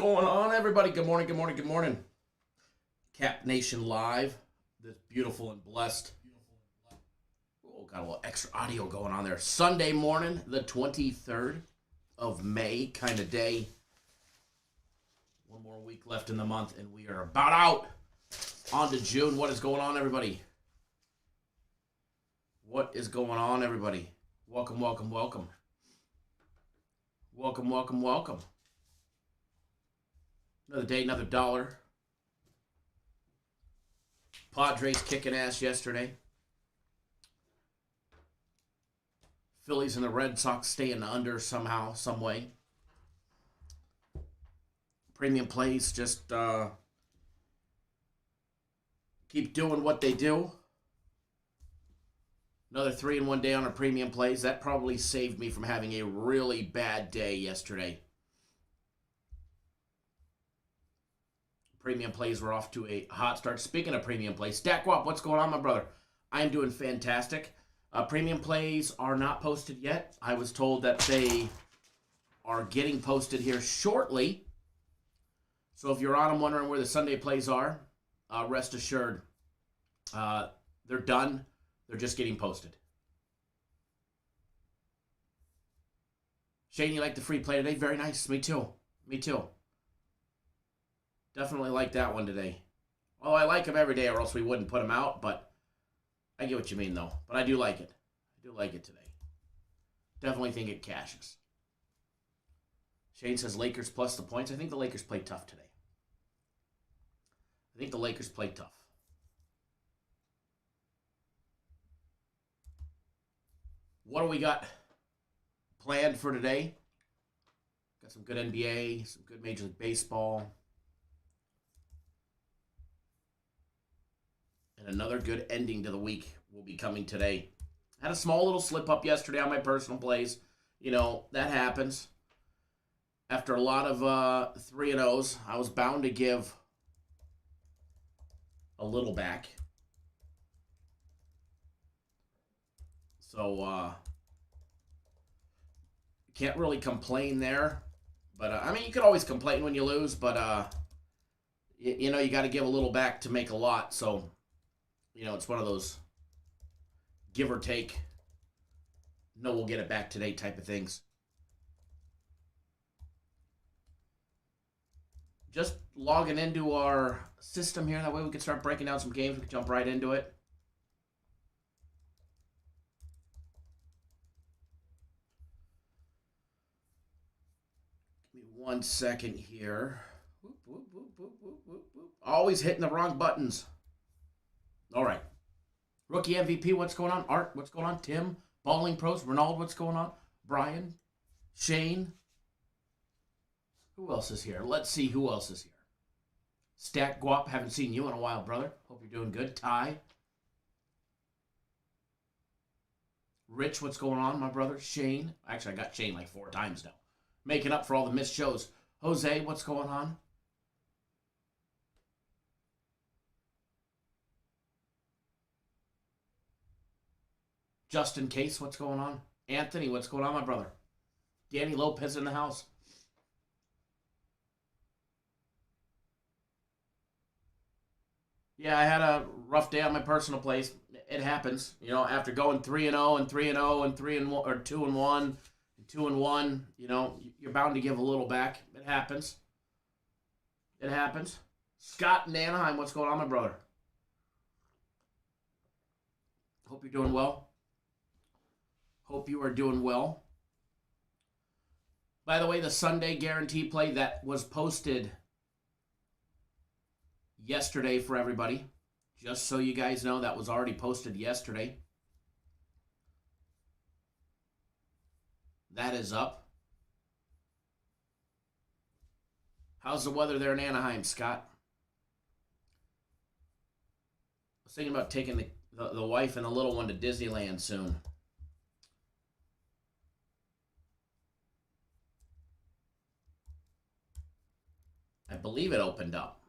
going on, everybody? Good morning, good morning, good morning. Cap Nation Live. This beautiful and blessed. Oh, got a little extra audio going on there. Sunday morning, the 23rd of May kind of day. One more week left in the month, and we are about out. On to June. What is going on, everybody? What is going on, everybody? Welcome, welcome, welcome. Welcome, welcome, welcome. Another day, another dollar. Padres kicking ass yesterday. Phillies and the Red Sox staying under somehow, some way. Premium plays just keep doing what they do. Another 3-in-1 day on our premium plays. That probably saved me from having a really bad day yesterday. Premium plays were off to a hot start. Speaking of premium plays, Stack Wop, what's going on, my brother? I am doing fantastic. Premium plays are not posted yet. I was told that they are getting posted here shortly. So if you're on and wondering where the Sunday plays are, rest assured, they're done. They're just getting posted. Shane, you like the free play today? Very nice. Me too. Me too. Definitely like that one today. Oh, I like them every day or else we wouldn't put them out, but I get what you mean, though. But I do like it. I do like it today. Definitely think it cashes. Shane says Lakers plus the points. I think the Lakers played tough today. I think the Lakers played tough. What do we got planned for today? Got some good NBA, some good Major League Baseball. And another good ending to the week will be coming today. Had a small little slip up yesterday on my personal plays. You know, that happens. After a lot of 3-0s, I was bound to give a little back. So, can't really complain there. But, I mean, you could always complain when you lose, but, you know, you got to give a little back to make a lot. So, you know, it's one of those give or take, no, we'll get it back today type of things. Just logging into our system here. That way we can start breaking down some games. We can jump right into it. Give me 1 second here. Whoop, whoop, whoop, whoop, whoop, whoop, whoop. Always hitting the wrong buttons. All right. Rookie MVP, what's going on? Art, what's going on? Tim, Balling Pros, Ronald, what's going on? Brian, Shane. Who else is here? Let's see who else is here. Stack Guap, haven't seen you in a while, brother. Hope you're doing good. Ty. Rich, what's going on, my brother? Shane. Actually, I got Shane like 4 times now. Making up for all the missed shows. Jose, what's going on? Justin Case, what's going on? Anthony, what's going on, my brother? Danny Lopez in the house. Yeah, I had a rough day on my personal plays. It happens, you know. After going 3-0 and 3-0 and 3-1 or 2-1 and 2-1, you know, you're bound to give a little back. It happens. It happens. Scott in Anaheim, what's going on, my brother? Hope you're doing well. Hope you are doing well. By the way, the Sunday guarantee play that was posted yesterday for everybody. Just so you guys know, that was already posted yesterday. That is up. How's the weather there in Anaheim, Scott? I was thinking about taking the wife and the little one to Disneyland soon. I believe it opened up.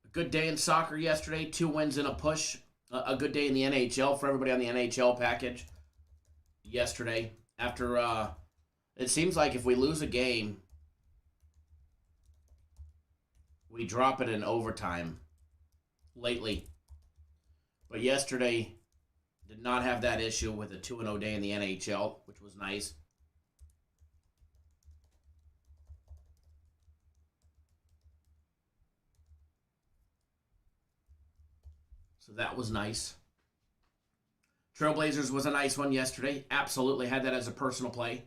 A good day in soccer yesterday. 2 wins and a push. A good day in the NHL for everybody on the NHL package. yesterday after it seems like if we lose a game, we drop it in overtime lately. But yesterday did not have that issue with a 2-0 day in the NHL, which was nice. So that was nice. Trailblazers was a nice one yesterday. Absolutely had that as a personal play.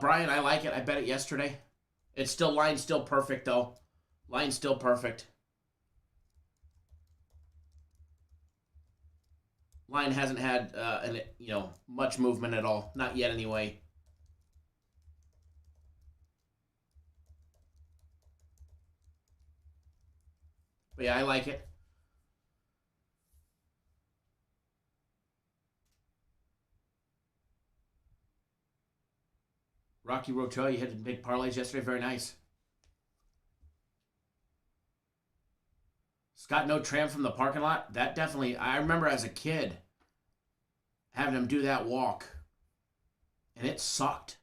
Brian, I like it. I bet it yesterday. It's still, line's still perfect, though. Line's still perfect. Line hasn't had much movement at all. Not yet, anyway. But yeah, I like it. Rocky Rotel, you hit big parlays yesterday. Very nice. Scott No Tram from the parking lot. That definitely, I remember as a kid having him do that walk, and it sucked.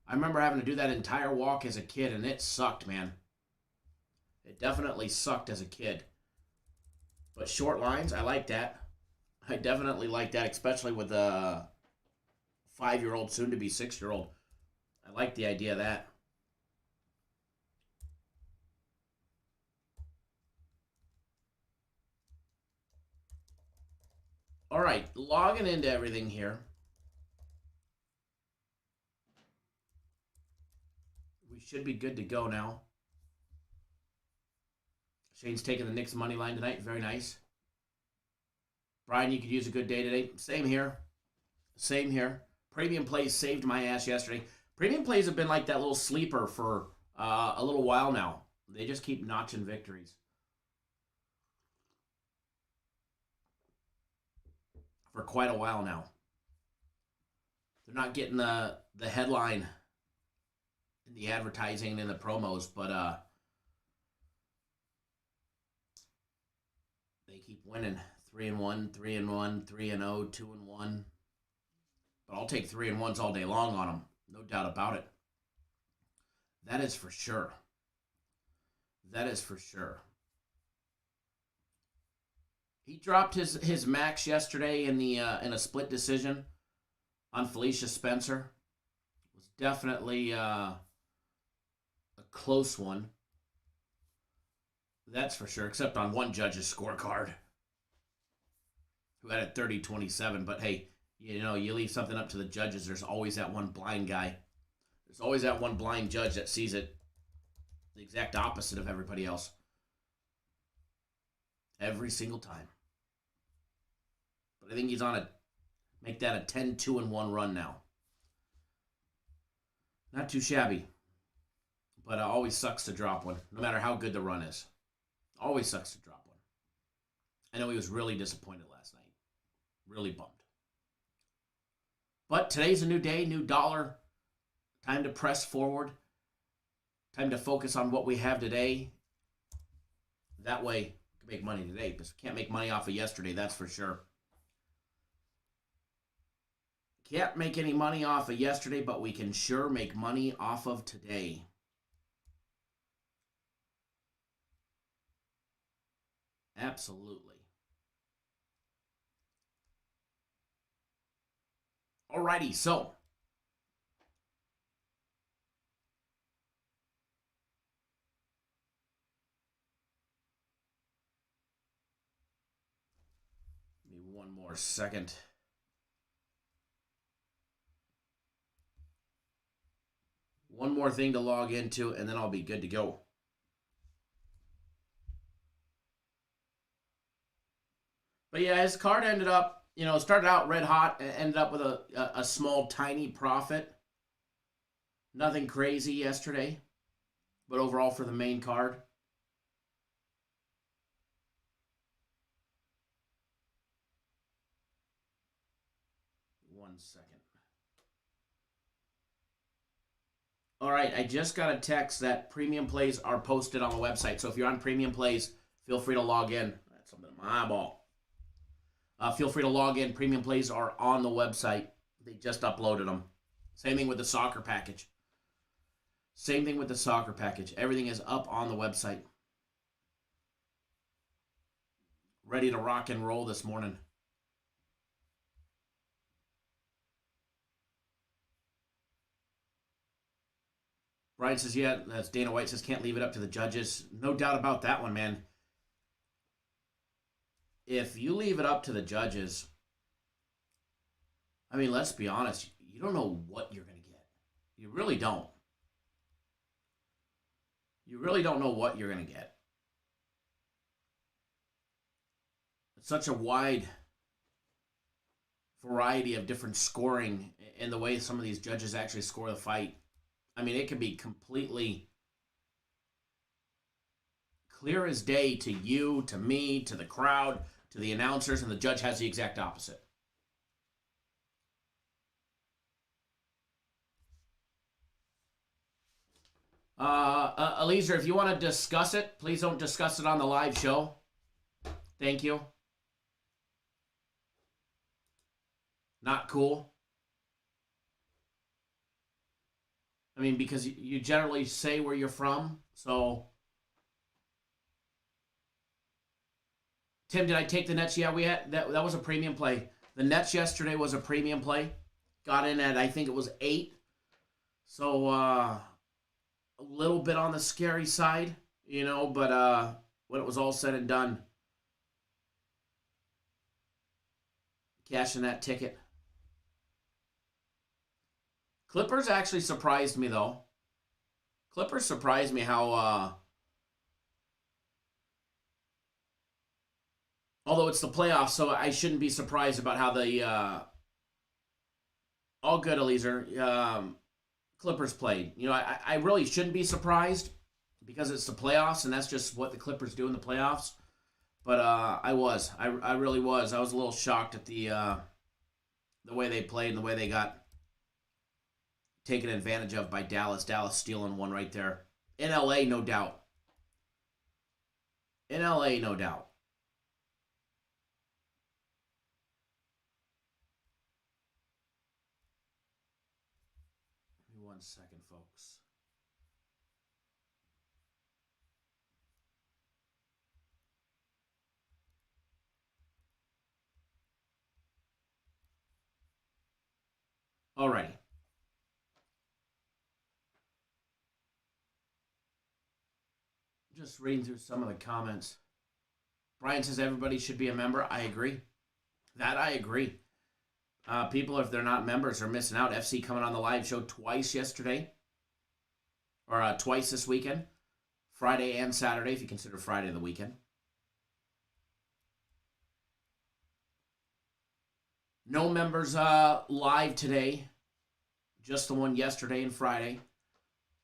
I remember having to do that entire walk as a kid, and it sucked, man. It definitely sucked as a kid. But short lines, I like that. I definitely like that, especially with a 5-year-old, soon to be 6-year-old. I like the idea of that. All right, logging into everything here. We should be good to go now. Shane's taking the Knicks money line tonight. Very nice. Brian, you could use a good day today. Same here. Same here. Premium plays saved my ass yesterday. Premium plays have been like that little sleeper for a little while now. They just keep notching victories. For quite a while now. They're not getting the headline in the advertising and in the promos, but they keep winning. 3-1, 3-1, 3-0, 2-1. But I'll take 3-1s all day long on them. No doubt about it. That is for sure. That is for sure. He dropped his max yesterday in a split decision on Felicia Spencer. It was definitely a close one. That's for sure, except on one judge's scorecard who had it 30-27. But hey, you leave something up to the judges. There's always that one blind guy. There's always that one blind judge that sees it the exact opposite of everybody else. Every single time. But I think he's on make that a 10-2-1 run now. Not too shabby. But it always sucks to drop one, no matter how good the run is. Always sucks to drop one. I know he was really disappointed last night. Really bummed. But today's a new day, new dollar. Time to press forward. Time to focus on what we have today. That way, we can make money today. Because we can't make money off of yesterday, that's for sure. Can't make any money off of yesterday, but we can sure make money off of today. Absolutely. Alrighty, so give me one more second. One more thing to log into, and then I'll be good to go. But yeah, his card ended up, started out red hot, and ended up with a small, tiny profit. Nothing crazy yesterday, but overall for the main card. One second. All right, I just got a text that premium plays are posted on the website. So if you're on premium plays, feel free to log in. something in my eyeball. Feel free to log in. Premium plays are on the website. They just uploaded them. Same thing with the soccer package. Same thing with the soccer package. Everything is up on the website. Ready to rock and roll this morning. Brian says, yeah, that's Dana White says, can't leave it up to the judges. No doubt about that one, man. If you leave it up to the judges, I mean, let's be honest, you don't know what you're going to get. You really don't. You really don't know what you're going to get. It's such a wide variety of different scoring in the way some of these judges actually score the fight. I mean, it can be completely clear as day to you, to me, to the crowd, to the announcers, and the judge has the exact opposite. Eliezer, if you want to discuss it, please don't discuss it on the live show. Thank you. Not cool. I mean, because you generally say where you're from, so. Tim, did I take the Nets? Yeah, we had that was a premium play. The Nets yesterday was a premium play. Got in at, I think it was 8. So a little bit on the scary side, you know, but when it was all said and done, cashing that ticket. Clippers actually surprised me, though. Clippers surprised me how, although it's the playoffs, so I shouldn't be surprised about how the, all good, Eliezer, Clippers played. You know, I really shouldn't be surprised because it's the playoffs, and that's just what the Clippers do in the playoffs. But I really was. I was a little shocked at the way they played and the way they got taken advantage of by Dallas. Dallas stealing one right there. In LA, no doubt. In LA, no doubt. Give me 1 second, folks. Alrighty. Just reading through some of the comments. Brian says everybody should be a member. I agree. That I agree. People, if they're not members, are missing out. FC coming on the live show twice yesterday. Or twice this weekend. Friday and Saturday, if you consider Friday the weekend. No members live today. Just the one yesterday and Friday.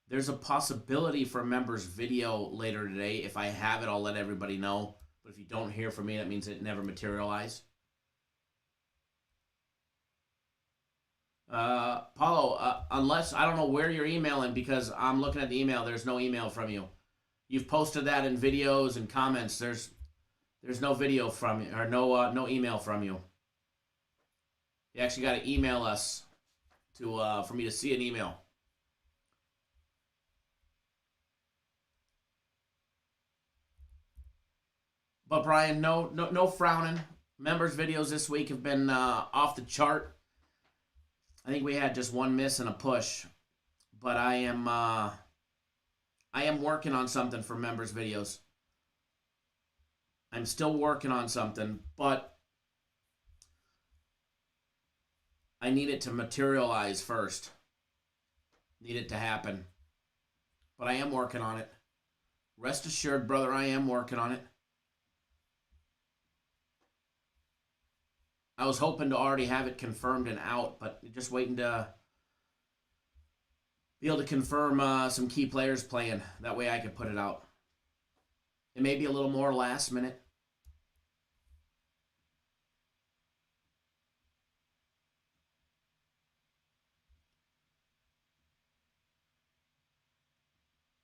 There's a possibility for a members video later today. If I have it, I'll let everybody know. But if you don't hear from me, that means it never materialized. Paulo, unless, I don't know where you're emailing because I'm looking at the email. There's no email from you. You've posted that in videos and comments. There's no video from you, or no email from you. You actually got to email us for me to see an email. But Brian, no frowning. Members videos this week have been off the chart. I think we had just one miss and a push, but I am working on something for members videos. I'm still working on something, but I need it to materialize first. Need it to happen. But I am working on it. Rest assured, brother, I am working on it. I was hoping to already have it confirmed and out, but just waiting to be able to confirm some key players playing. That way I could put it out. It may be a little more last minute.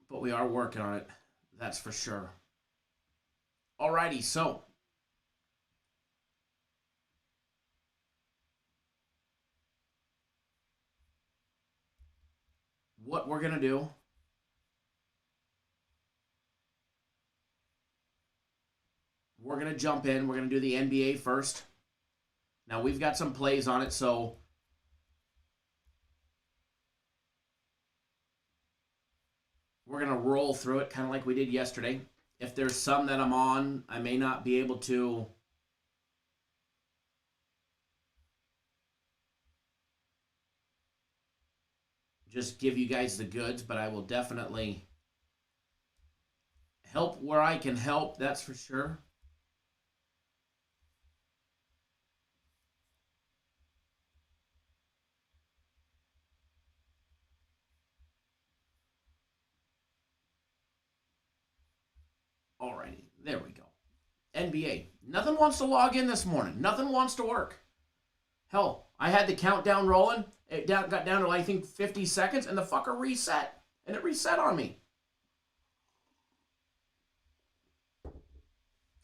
But we are working on it. That's for sure. Alrighty, so what we're going to do, we're going to jump in. We're going to do the NBA first. Now, we've got some plays on it, so we're going to roll through it kind of like we did yesterday. If there's some that I'm on, I may not be able to just give you guys the goods, but I will definitely help where I can help, that's for sure. Alrighty, there we go. NBA. Nothing wants to log in this morning. Nothing wants to work. Hell, I had the countdown rolling. It got down to, I think, 50 seconds, and the fucker reset. And it reset on me.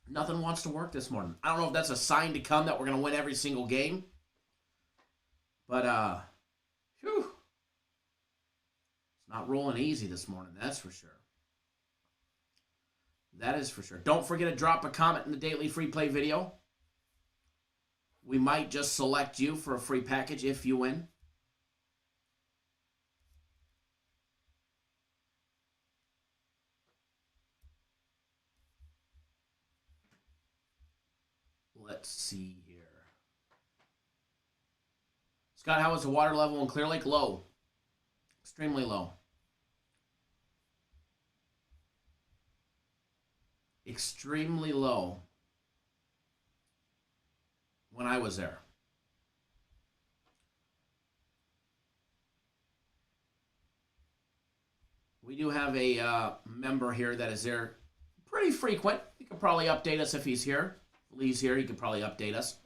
Nothing wants to work this morning. I don't know if that's a sign to come that we're going to win every single game. But, whew. It's not rolling easy this morning, that's for sure. That is for sure. Don't forget to drop a comment in the daily free play video. We might just select you for a free package if you win. Let's see here. Scott, how is the water level in Clear Lake? Low. Extremely low. Extremely low when I was there. We do have a member here that is there pretty frequent. He could probably update us if he's here. If Lee's here, he could probably update us.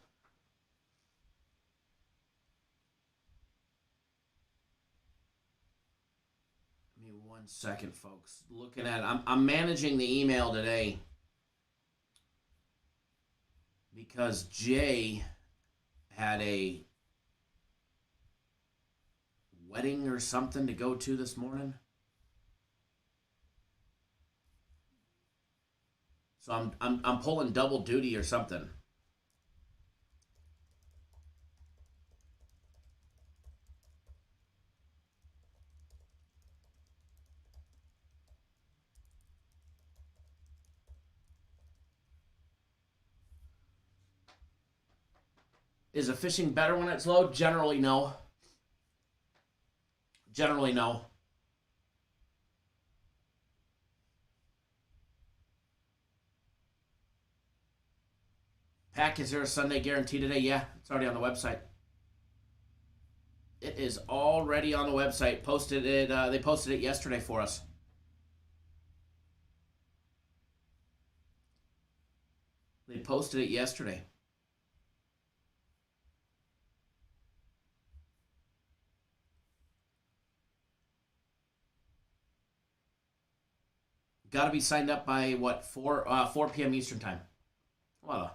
Give me 1 second, folks. Looking at it, I'm managing the email today because Jay had a wedding or something to go to this morning. So I'm pulling double duty or something. Is the fishing better when it's low? Generally, no. Generally, no. Pack, is there a Sunday guarantee today? Yeah, it's already on the website. It is already on the website. Posted it. They posted it yesterday for us. They posted it yesterday. Got to be signed up by what, 4 p.m. Eastern time. Well,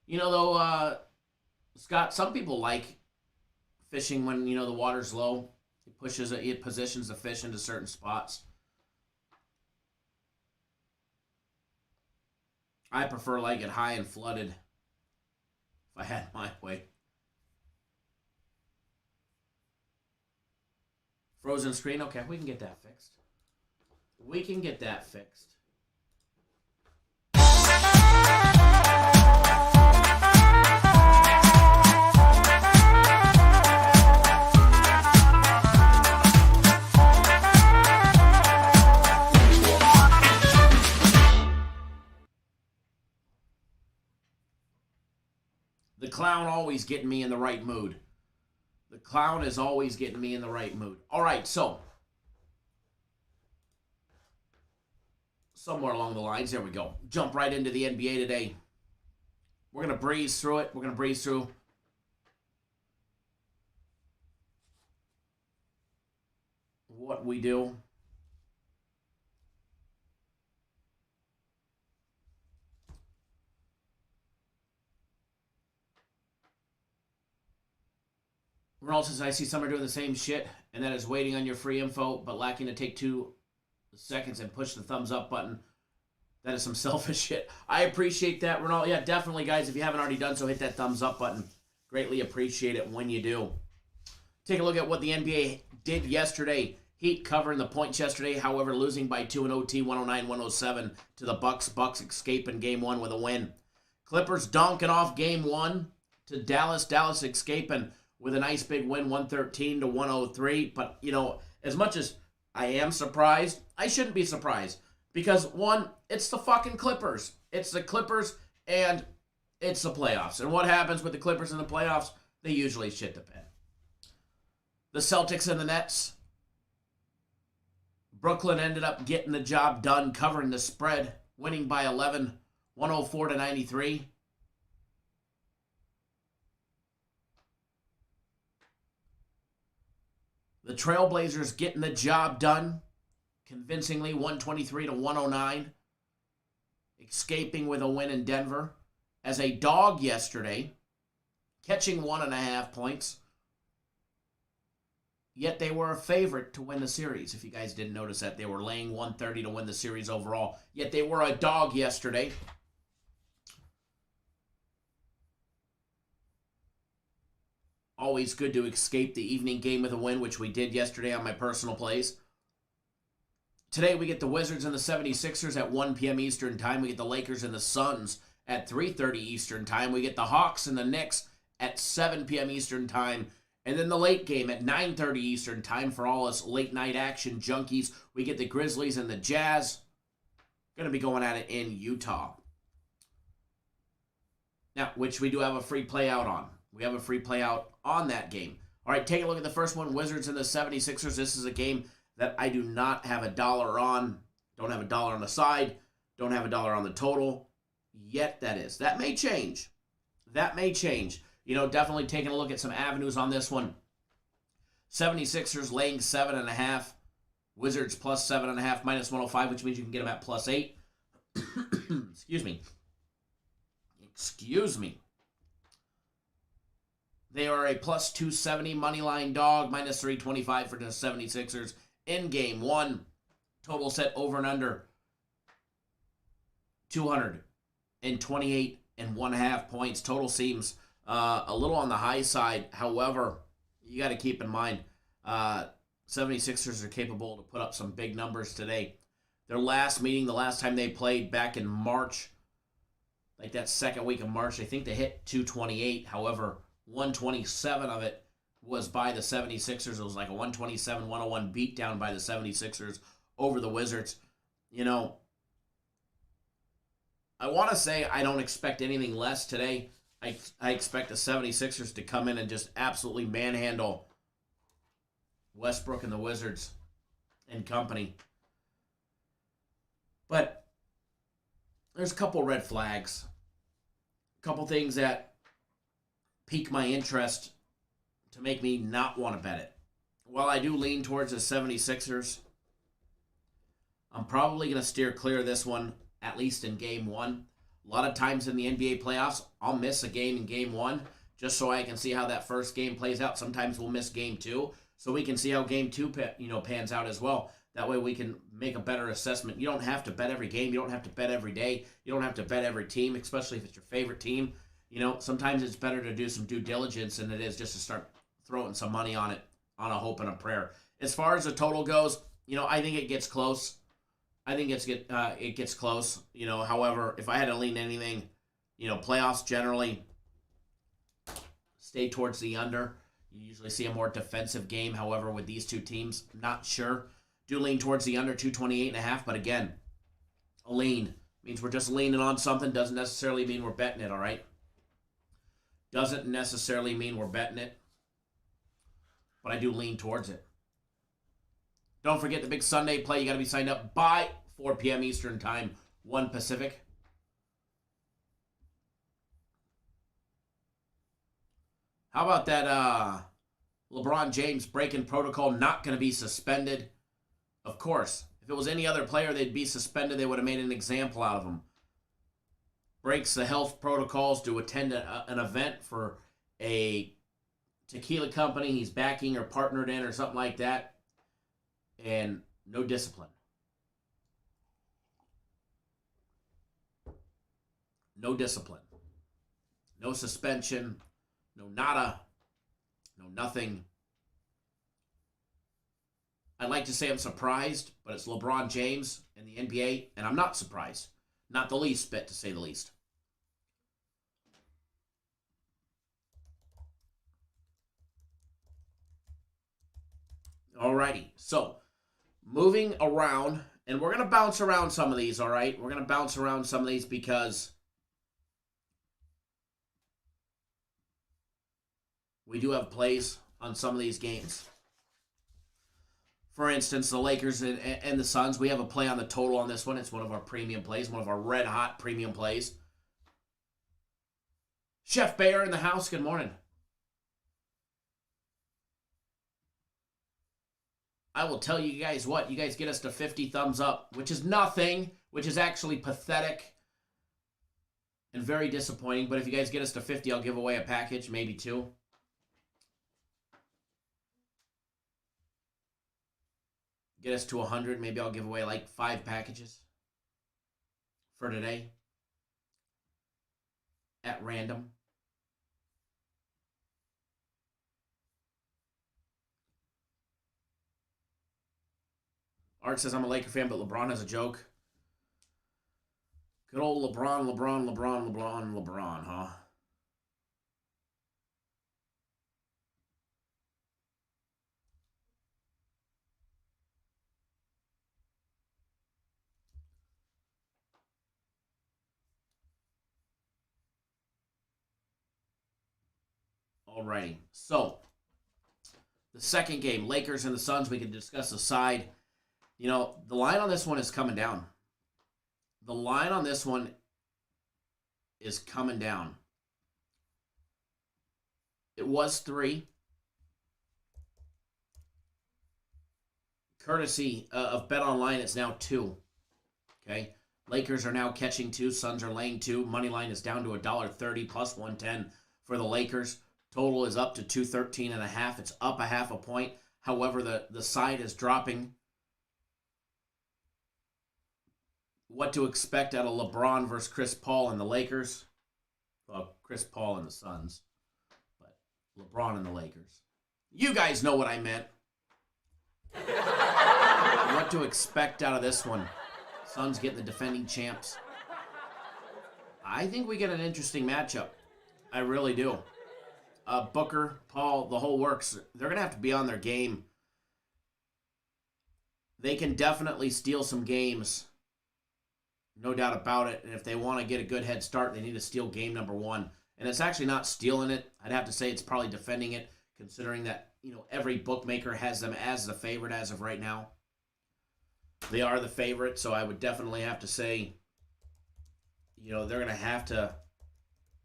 you know though, Scott, some people like fishing when the water's low. It positions the fish into certain spots. I prefer like it high and flooded. If I had my way. Frozen screen? Okay, we can get that fixed. We can get that fixed. The clown always getting me in the right mood. The clown is always getting me in the right mood. All right, so somewhere along the lines, there we go. Jump right into the NBA today. We're going to breeze through it. We're going to breeze through what we do. Ronald says, I see some are doing the same shit, and that is waiting on your free info, but lacking to take 2 seconds and push the thumbs up button. That is some selfish shit. I appreciate that, Ronald. Yeah, definitely, guys. If you haven't already done so, hit that thumbs up button. Greatly appreciate it when you do. Take a look at what the NBA did yesterday. Heat covering the points yesterday, however, losing by 2 in OT, 109-107 to the Bucks. Bucks escaping Game 1 with a win. Clippers donking off Game 1 to Dallas. Dallas escaping with a nice big win, 113-103. But, you know, as much as I am surprised, I shouldn't be surprised. Because, one, it's the fucking Clippers. It's the Clippers, and it's the playoffs. And what happens with the Clippers in the playoffs? They usually shit the bed. The Celtics and the Nets. Brooklyn ended up getting the job done, covering the spread, winning by 11, 104-93. The Trailblazers getting the job done, convincingly, 123-109. Escaping with a win in Denver. As a dog yesterday, catching 1.5 points. Yet they were a favorite to win the series. If you guys didn't notice that, they were laying 130 to win the series overall. Yet they were a dog yesterday. Always good to escape the evening game with a win, which we did yesterday on my personal plays. Today we get the Wizards and the 76ers at 1 p.m. Eastern Time. We get the Lakers and the Suns at 3:30 Eastern Time. We get the Hawks and the Knicks at 7 p.m. Eastern Time. And then the late game at 9:30 Eastern Time for all us late night action junkies. We get the Grizzlies and the Jazz. Going to be going at it in Utah. Now, which we do have a free play out on. We have a free play out on that game. All right, take a look at the first one, Wizards and the 76ers. This is a game that I do not have $1 on. Don't have $1 on the side. Don't have $1 on the total. Yet, that is. That may change. That may change. You know, definitely taking a look at some avenues on this one. 76ers laying 7.5. Wizards plus 7.5, minus 105, which means you can get them at plus 8. Excuse me. Excuse me. They are a plus 270 money line dog, minus 325 for the 76ers in Game 1. Total set over and under 228.5 points. Total seems a little on the high side. However, you got to keep in mind, 76ers are capable to put up some big numbers today. Their last meeting, the last time they played back in March, like that second week of March, I think they hit 228. However, 127 of it was by the 76ers. It was like a 127-101 beatdown by the 76ers over the Wizards. You know, I want to say I don't expect anything less today. I expect the 76ers to come in and just absolutely manhandle Westbrook and the Wizards and company. But there's a couple red flags. A couple things that pique my interest to make me not want to bet it. While I do lean towards the 76ers, I'm probably going to steer clear of this one, at least in Game 1. A lot of times in the NBA playoffs, I'll miss a game in Game 1 just so I can see how that first game plays out. Sometimes we'll miss Game 2 so we can see how Game 2 pans out as well. That way we can make a better assessment. You don't have to bet every game. You don't have to bet every day. You don't have to bet every team, especially if it's your favorite team. You know, sometimes it's better to do some due diligence than it is just to start throwing some money on it on a hope and a prayer. As far as the total goes, you know, I think it gets close. I think it gets close. You know, however, if I had to lean anything, you know, playoffs generally stay towards the under. You usually see a more defensive game. However, with these two teams, not sure. Do lean towards the under 228.5, but again, a lean means we're just leaning on something. Doesn't necessarily mean we're betting it, all right? Doesn't necessarily mean we're betting it, but I do lean towards it. Don't forget the big Sunday play. You got to be signed up by 4 p.m. Eastern Time, 1 Pacific. How about that LeBron James breaking protocol not going to be suspended? Of course. If it was any other player, they'd be suspended. They would have made an example out of him. Breaks the health protocols to attend an event for a tequila company he's backing or partnered in or something like that, and no discipline. No discipline. No suspension. No nada. No nothing. I'd like to say I'm surprised, but it's LeBron James in the NBA, and I'm not surprised. Not the least bit, to say the least. Alrighty, so moving around, and we're going to bounce around some of these, all right? We're going to bounce around some of these because we do have plays on some of these games. For instance, the Lakers and the Suns, we have a play on the total on this one. It's one of our premium plays, one of our red-hot premium plays. Chef Bayer in the house, good morning. I will tell you guys what, you guys get us to 50 thumbs up, which is nothing, which is actually pathetic and very disappointing. But if you guys get us to 50, I'll give away a package, maybe 2. Get us to 100, maybe I'll give away like 5 packages for today at random. Art says I'm a Laker fan, but LeBron has a joke. Good old LeBron, huh? Alrighty, so the second game, Lakers and the Suns, we can discuss the side. You know, the line on this one is coming down. The line on this one is coming down. It was 3. Courtesy of BetOnline, it's now 2. Okay, Lakers are now catching 2. Suns are laying 2. Money line is down to $1.30 plus 110 for the Lakers. Total is up to 213.5. It's up a half a point. However, the side is dropping. What to expect out of LeBron versus Chris Paul and the Lakers? Well, Chris Paul and the Suns, but LeBron and the Lakers. You guys know what I meant. What to expect out of this one? Suns getting the defending champs. I think we get an interesting matchup. I really do. Booker, Paul, the whole works. They're going to have to be on their game. They can definitely steal some games. No doubt about it. And if they want to get a good head start, they need to steal game number 1. And it's actually not stealing it. I'd have to say it's probably defending it, considering that, you know, every bookmaker has them as the favorite as of right now. They are the favorite, so I would definitely have to say, you know, they're going to have to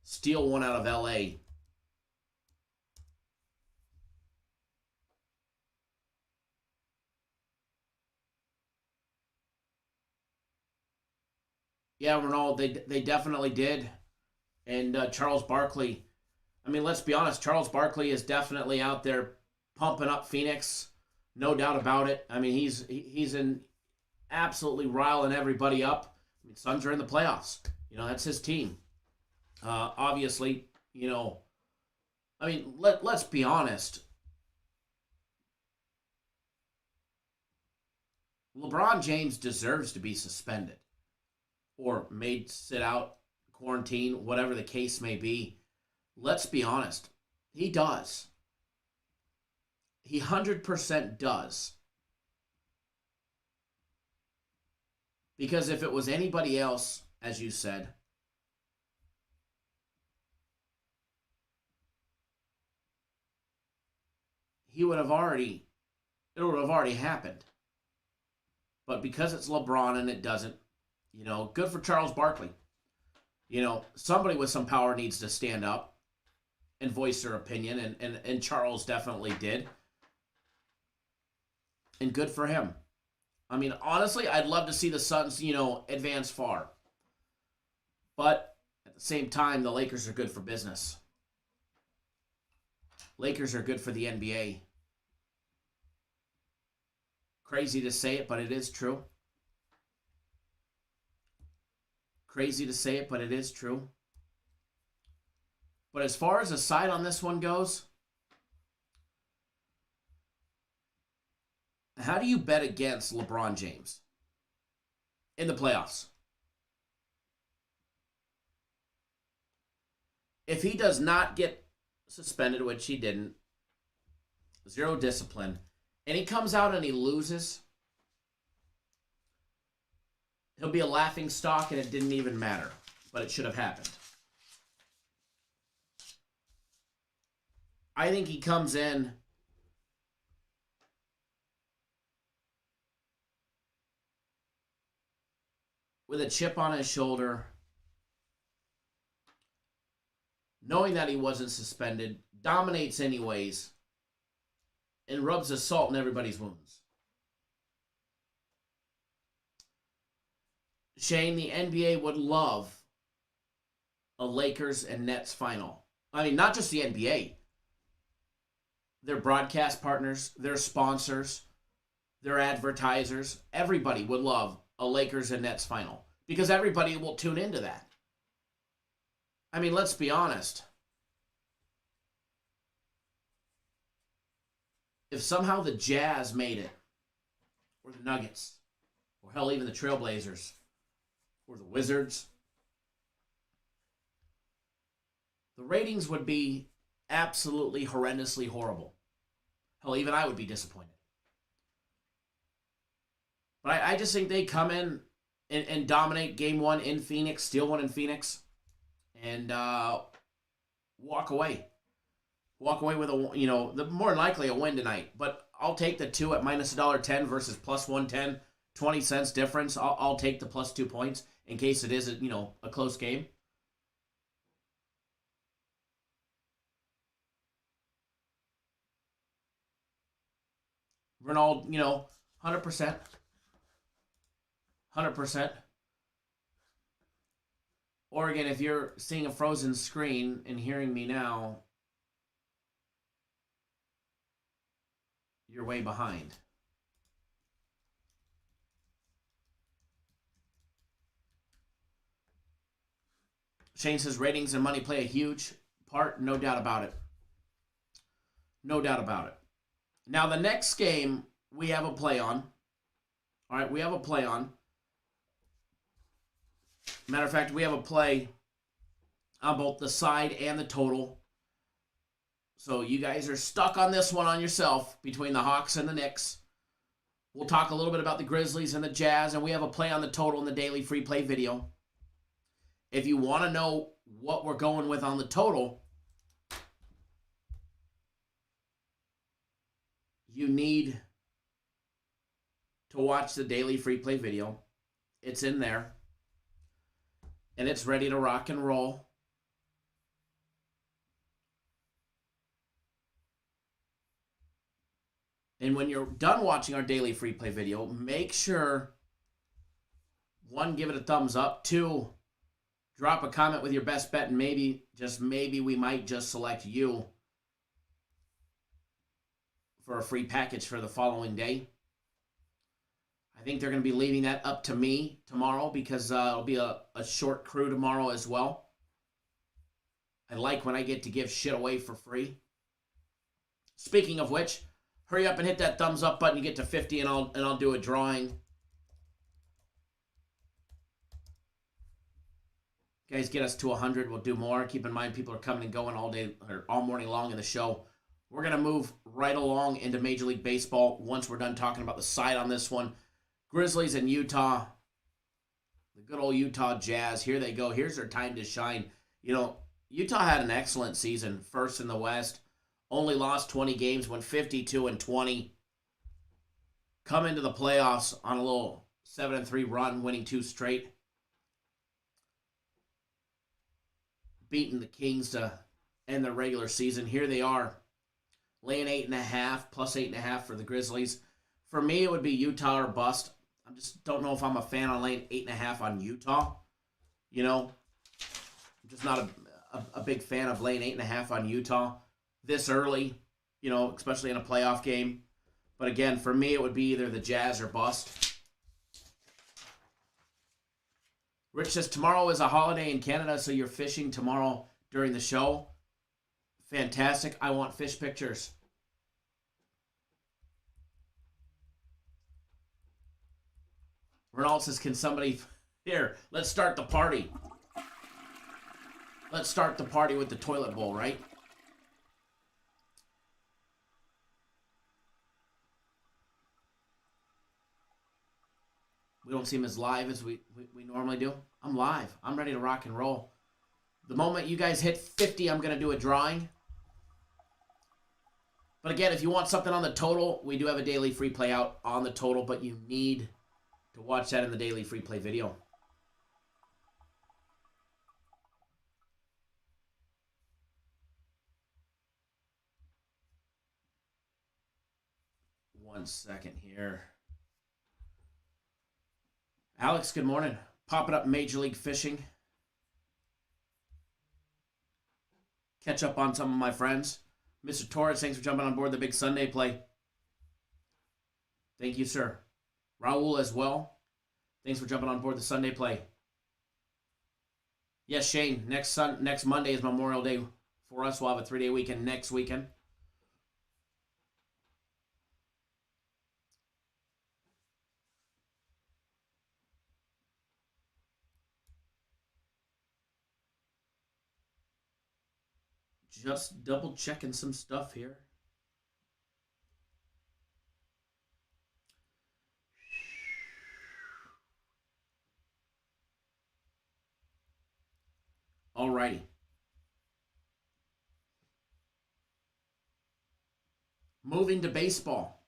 steal one out of LA. Yeah, Ronald, they definitely did. And Charles Barkley, I mean, let's be honest, Charles Barkley is definitely out there pumping up Phoenix. No doubt about it. I mean, he's in absolutely riling everybody up. I mean, Suns are in the playoffs. You know, that's his team. Obviously, you know, I mean, let's be honest. LeBron James deserves to be suspended or made sit out, quarantine, whatever the case may be. Let's be honest. He does. He 100% does. Because if it was anybody else, as you said, it would have already happened. But because it's LeBron and it doesn't, you know, good for Charles Barkley. You know, somebody with some power needs to stand up and voice their opinion, and Charles definitely did. And good for him. I mean, honestly, I'd love to see the Suns, you know, advance far. But at the same time, the Lakers are good for business. Lakers are good for the NBA. Crazy to say it, but it is true. Crazy to say it, but it is true. But as far as the side on this one goes, how do you bet against LeBron James in the playoffs? If he does not get suspended, which he didn't, zero discipline, and he comes out and he loses, he'll be a laughing stock and it didn't even matter, but it should have happened. I think he comes in with a chip on his shoulder, knowing that he wasn't suspended, dominates anyways, and rubs the salt in everybody's wounds. Shane, the NBA would love a Lakers and Nets final. I mean, not just the NBA. Their broadcast partners, their sponsors, their advertisers, everybody would love a Lakers and Nets final because everybody will tune into that. I mean, let's be honest. If somehow the Jazz made it, or the Nuggets, or hell, even the Trailblazers, or the Wizards, the ratings would be absolutely horrendously horrible. Hell, even I would be disappointed. But I just think they come in and dominate game one in Phoenix, steal one in Phoenix, and walk away. Walk away with more than likely a win tonight. But I'll take the 2 at minus $1.10 versus plus 110, 20 cents difference. I'll take the plus 2 points in case it is a close game. Ronald, 100%. 100%. Oregon, if you're seeing a frozen screen and hearing me now, you're way behind. Shane says ratings and money play a huge part. No doubt about it. No doubt about it. Now, the next game we have a play on. All right, we have a play on. Matter of fact, we have a play on both the side and the total. So you guys are stuck on this one on yourself between the Hawks and the Knicks. We'll talk a little bit about the Grizzlies and the Jazz, and we have a play on the total in the daily free play video. If you want to know what we're going with on the total, you need to watch the daily free play video. It's in there. And it's ready to rock and roll. And when you're done watching our daily free play video, make sure, 1, give it a thumbs up. 2, drop a comment with your best bet, and maybe, just maybe, we might just select you for a free package for the following day. I think they're going to be leaving that up to me tomorrow because it'll be a short crew tomorrow as well. I like when I get to give shit away for free. Speaking of which, hurry up and hit that thumbs up button. You get to 50 and I'll do a drawing. Guys, get us to 100. We'll do more. Keep in mind, people are coming and going all day or all morning long in the show. We're going to move right along into Major League Baseball once we're done talking about the side on this one. Grizzlies and Utah. The good old Utah Jazz. Here they go. Here's their time to shine. Utah had an excellent season. First in the West. Only lost 20 games. Went 52-20. Come into the playoffs on a little 7-3 run. Winning 2 straight. Beating the Kings to end the regular season. Here they are. Laying 8.5. Plus 8.5 for the Grizzlies. For me, it would be Utah or bust. I just don't know if I'm a fan on laying 8.5 on Utah. I'm just not a big fan of laying 8.5 on Utah. this early, you know, especially in a playoff game. But again, for me, it would be either the Jazz or bust. Rich says, tomorrow is a holiday in Canada, so you're fishing tomorrow during the show. Fantastic. I want fish pictures. Ronald says, can somebody... Here, let's start the party. Let's start the party with the toilet bowl, right? We don't seem as live as we normally do. I'm live. I'm ready to rock and roll. The moment you guys hit 50, I'm going to do a drawing. But again, if you want something on the total, we do have a daily free play out on the total, but you need to watch that in the daily free play video. One second here. Alex, good morning. Popping up Major League Fishing. Catch up on some of my friends. Mr. Torres, thanks for jumping on board the big Sunday play. Thank you, sir. Raul as well. Thanks for jumping on board the Sunday play. Yes, Shane, next Monday is Memorial Day for us. We'll have a 3-day weekend next weekend. Just double checking some stuff here. Alrighty. Moving to baseball.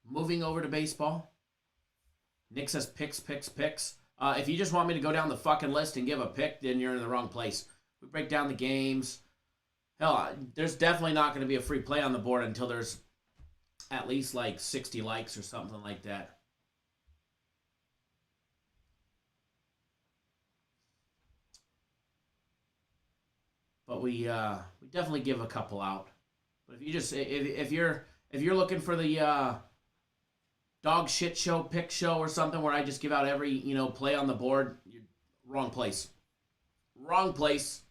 Moving over to baseball. Nick says picks. If you just want me to go down the fucking list and give a pick, then you're in the wrong place. We break down the games. Hell, there's definitely not going to be a free play on the board until there's at least like 60 likes or something like that. But we definitely give a couple out. But if you're looking for the dog shit show, pick show, or something where I just give out every, play on the board, you're wrong place. Wrong place.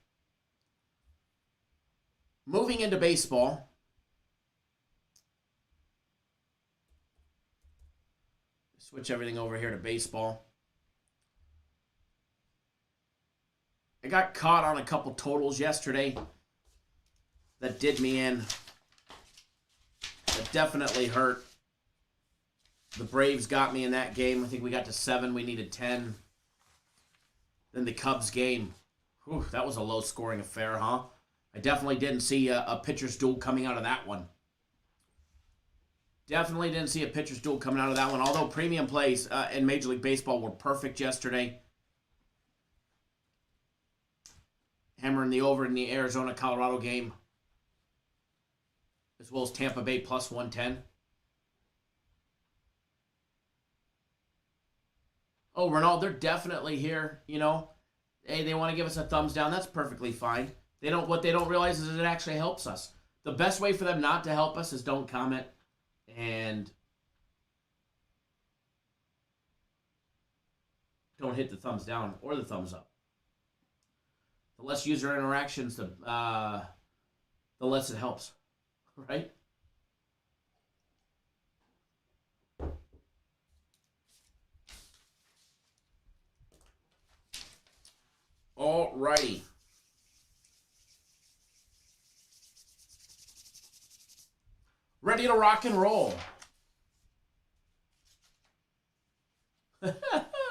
Moving into baseball. Switch everything over here to baseball. I got caught on a couple totals yesterday that did me in. That definitely hurt. The Braves got me in that game. I think we got to 7. We needed 10. Then the Cubs game. Whew, that was a low-scoring affair, huh? I definitely didn't see a pitcher's duel coming out of that one. Definitely didn't see a pitcher's duel coming out of that one. Although premium plays in Major League Baseball were perfect yesterday. Hammering the over in the Arizona-Colorado game. As well as Tampa Bay plus 110. Oh, Ronald, they're definitely here, Hey, they want to give us a thumbs down. That's perfectly fine. What they don't realize is it actually helps us. The best way for them not to help us is don't comment and don't hit the thumbs down or the thumbs up. The less user interactions, the less it helps, right? Alrighty. Ready to rock and roll.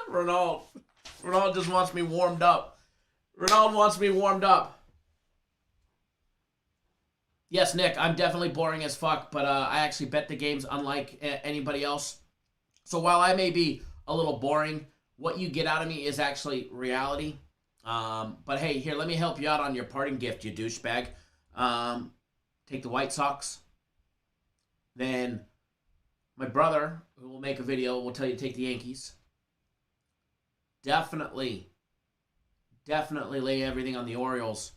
Ronald just wants me warmed up. Ronald wants me warmed up. Yes, Nick, I'm definitely boring as fuck, but I actually bet the games unlike anybody else. So while I may be a little boring, what you get out of me is actually reality. But hey, here, let me help you out on your parting gift, you douchebag. Take the White Sox. Then my brother, who will make a video, will tell you to take the Yankees. Definitely lay everything on the Orioles.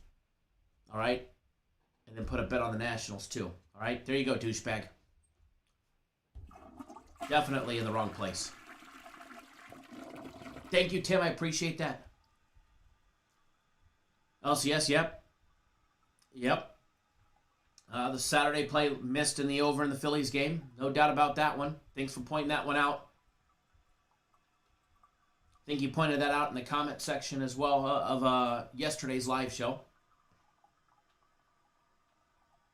All right? And then put a bet on the Nationals, too. All right? There you go, douchebag. Definitely in the wrong place. Thank you, Tim. I appreciate that. LCS, yep. Yep. The Saturday play missed in the over in the Phillies game. No doubt about that one. Thanks for pointing that one out. I think you pointed that out in the comment section as well of yesterday's live show.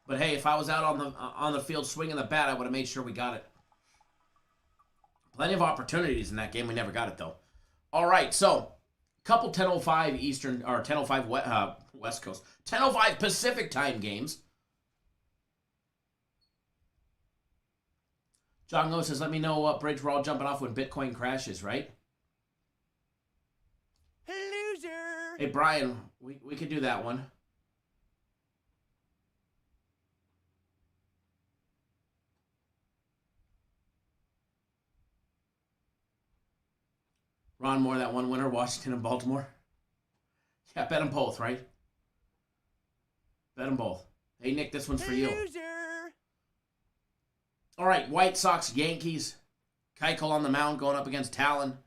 But hey, if I was out on the field swinging the bat, I would have made sure we got it. Plenty of opportunities in that game. We never got it, though. All right, so couple 10:05 Eastern or 10:05 West Coast, 10:05 Pacific time games. John Lowe says, "Let me know what bridge we're all jumping off when Bitcoin crashes." Right? Loser. Hey Brian, we could do that one. Ron Moore, that one winner, Washington and Baltimore. Yeah, bet them both, right? Bet them both. Hey, Nick, this one's for you. Loser. All right, White Sox, Yankees. Keuchel on the mound going up against Talon.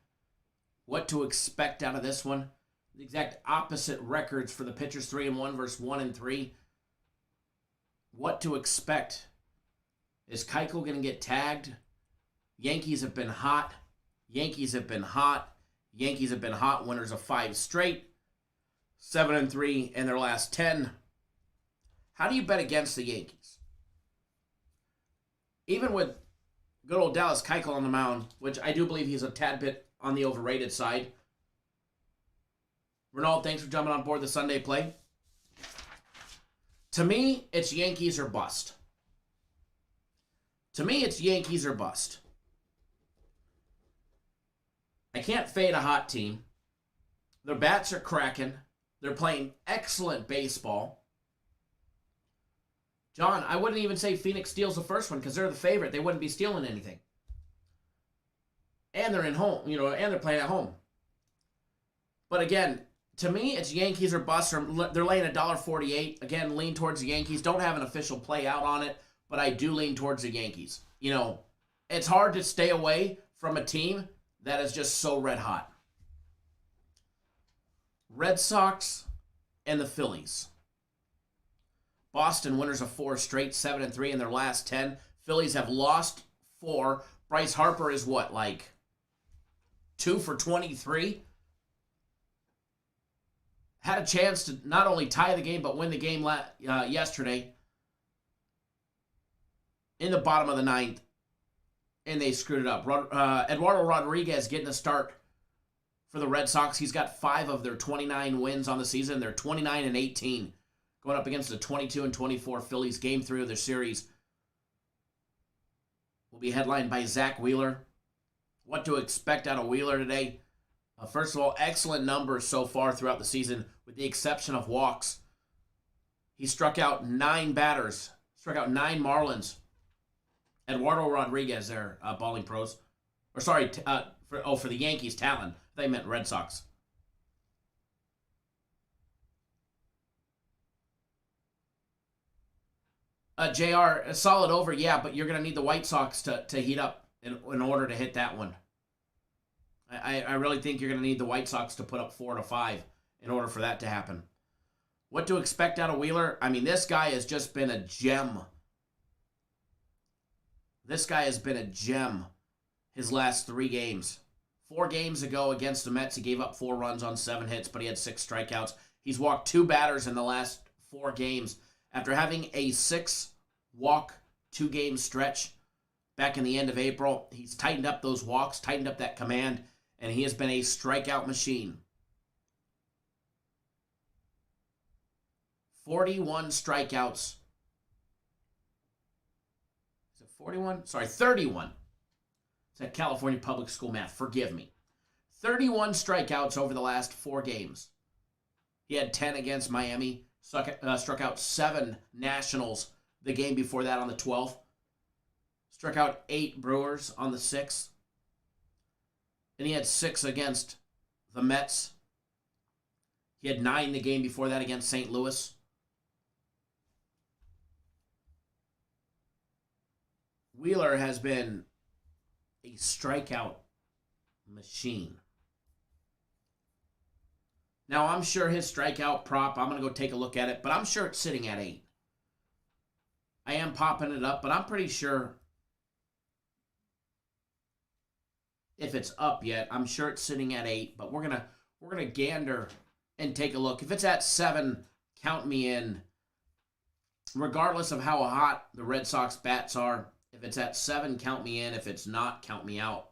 What to expect out of this one? The exact opposite records for the pitchers, 3-1 versus 1-3. What to expect? Is Keuchel going to get tagged? Yankees have been hot. Yankees have been hot. Yankees have been hot. Winners of 5 straight. 7-3 in their last 10. How do you bet against the Yankees? Even with good old Dallas Keuchel on the mound, which I do believe he's a tad bit on the overrated side. Ronald, thanks for jumping on board the Sunday play. To me, it's Yankees or bust. To me, it's Yankees or bust. I can't fade a hot team. Their bats are cracking. They're playing excellent baseball. John, I wouldn't even say Phoenix steals the first one because they're the favorite. They wouldn't be stealing anything. And they're in home, and they're playing at home. But again, to me, it's Yankees or bust. They're laying $1.48. Again, lean towards the Yankees. Don't have an official play out on it, but I do lean towards the Yankees. It's hard to stay away from a team that is just so red hot. Red Sox and the Phillies. Boston winners of 4 straight, 7-3 in their last 10. Phillies have lost 4. Bryce Harper is what, like 2 for 23? Had a chance to not only tie the game, but win the game yesterday in the bottom of the 9th. And they screwed it up. Eduardo Rodriguez getting a start for the Red Sox. He's got 5 of their 29 wins on the season. They're 29-18, going up against the 22-24 Phillies. Game 3 of their series will be headlined by Zach Wheeler. What to expect out of Wheeler today? First of all, excellent numbers so far throughout the season, with the exception of walks. He struck out 9 batters, struck out 9 Marlins. Eduardo Rodriguez there, Balling Pros. Or sorry, for the Yankees, Talon. They meant Red Sox. JR, a solid over, yeah, but you're going to need the White Sox to heat up in order to hit that one. I really think you're going to need the White Sox to put up 4 to 5 in order for that to happen. What to expect out of Wheeler? I mean, this guy has just been a gem. This guy has been a gem his last 3 games. 4 games ago against the Mets, he gave up 4 runs on 7 hits, but he had 6 strikeouts. He's walked 2 batters in the last 4 games. After having a 6-walk, 2-game stretch back in the end of April, he's tightened up those walks, tightened up that command, and he has been a strikeout machine. 41 strikeouts. Is it 41? Sorry, 31. It's that California public school math. Forgive me. 31 strikeouts over the last 4 games. He had 10 against Miami. Struck out 7 Nationals the game before that on the 12th. Struck out 8 Brewers on the 6th. And he had 6 against the Mets. He had 9 the game before that against St. Louis. Wheeler has been a strikeout machine. Now, I'm sure his strikeout prop, I'm going to go take a look at it, but I'm sure it's sitting at 8. I am popping it up, but I'm pretty sure if it's up yet, I'm sure it's sitting at 8, but we're going to gander and take a look. If it's at 7, count me in. Regardless of how hot the Red Sox bats are, if it's at 7, count me in. If it's not, count me out.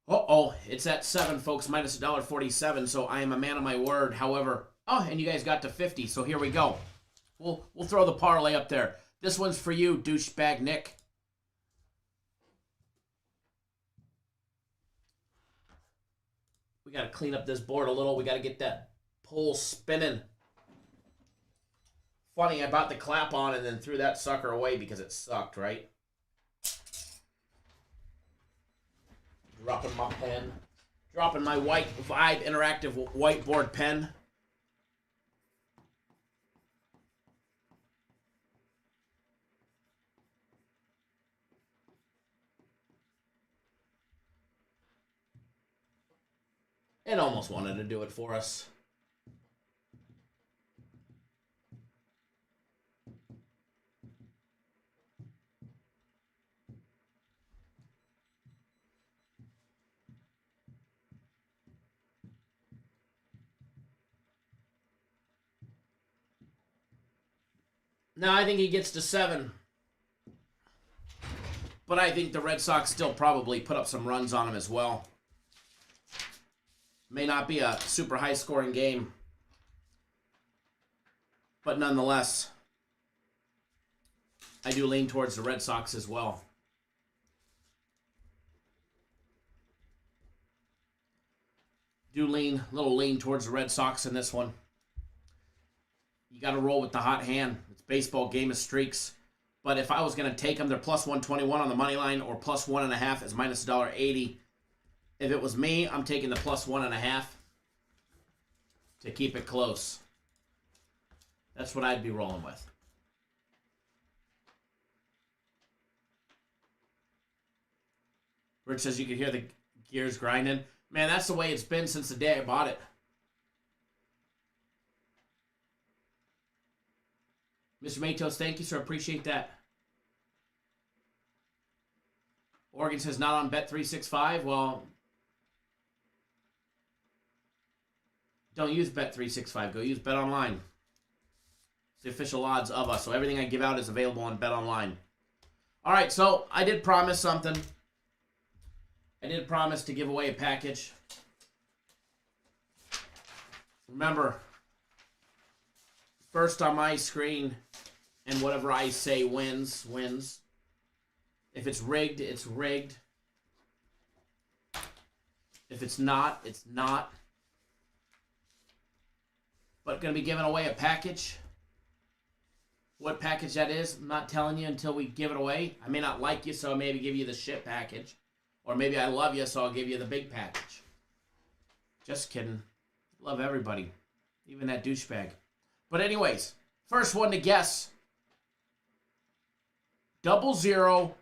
Uh-oh, it's at 7, folks, minus $1.47, so I am a man of my word. However, and you guys got to 50, so here we go. We'll throw the parlay up there. This one's for you, douchebag Nick. We got to clean up this board a little. We got to get that pole spinning. Funny, I bought the clap on and then threw that sucker away because it sucked, right? Dropping my pen. Dropping my white Vibe interactive whiteboard pen. It almost wanted to do it for us. No, I think he gets to 7. But I think the Red Sox still probably put up some runs on him as well. May not be a super high-scoring game. But nonetheless, I do lean towards the Red Sox as well. Little lean towards the Red Sox in this one. You got to roll with the hot hand. It's baseball, game of streaks. But if I was going to take them, they're plus 121 on the money line or plus 1.5 is minus $1.80. If it was me, I'm taking the plus 1.5 to keep it close. That's what I'd be rolling with. Rich says you can hear the gears grinding. Man, that's the way it's been since the day I bought it. Mr. Matos, thank you, sir. Appreciate that. Oregon says not on Bet365. Well, don't use Bet365. Go use BetOnline. It's the official odds of us. So everything I give out is available on BetOnline. All right, so I did promise something. I did promise to give away a package. Remember, first on my screen, and whatever I say wins. If it's rigged, it's rigged. If it's not, it's not. But going to be giving away a package. What package that is, I'm not telling you until we give it away. I may not like you, so I'll maybe give you the shit package. Or maybe I love you, so I'll give you the big package. Just kidding. Love everybody. Even that douchebag. But anyways, first one to guess. 00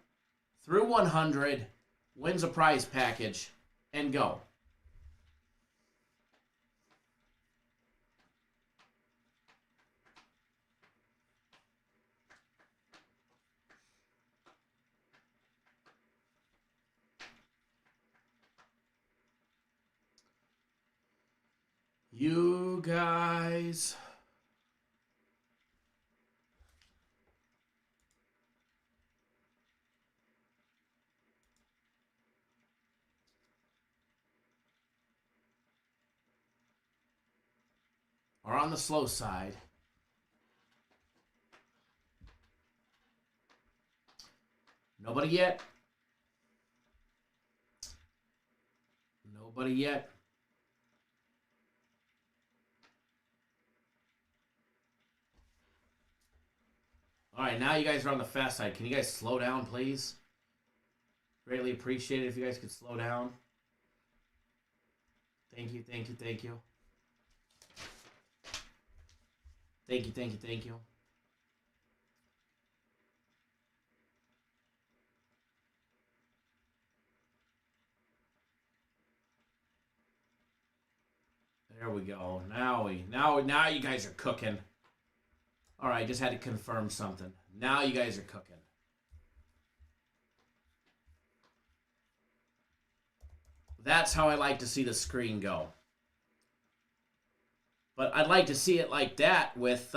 through 100 wins a prize package. And go. You guys. Are on the slow side. Nobody yet. Nobody yet. All right, now you guys are on the fast side. Can you guys slow down, please? Greatly appreciate it if you guys could slow down. Thank you, thank you, thank you. Thank you, thank you, thank you. There we go. Now you guys are cooking. All right, just had to confirm something. Now you guys are cooking. That's how I like to see the screen go. But I'd like to see it like that with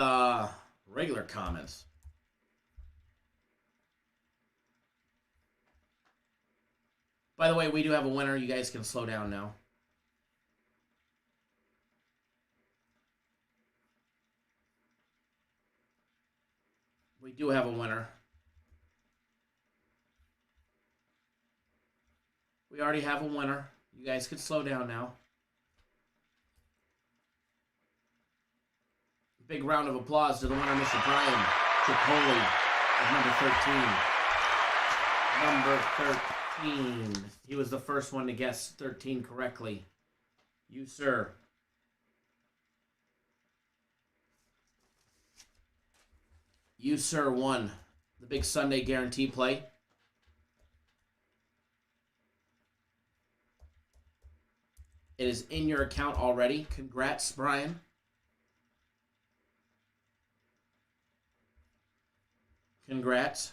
regular comments. By the way, we do have a winner. You guys can slow down now. We do have a winner. We already have a winner. You guys can slow down now. Big round of applause to the winner, Mr. Brian Tripoli, of number 13. Number 13. He was the first one to guess 13 correctly. You, sir. You, sir, won the big Sunday guarantee play. It is in your account already. Congrats, Brian. Congrats.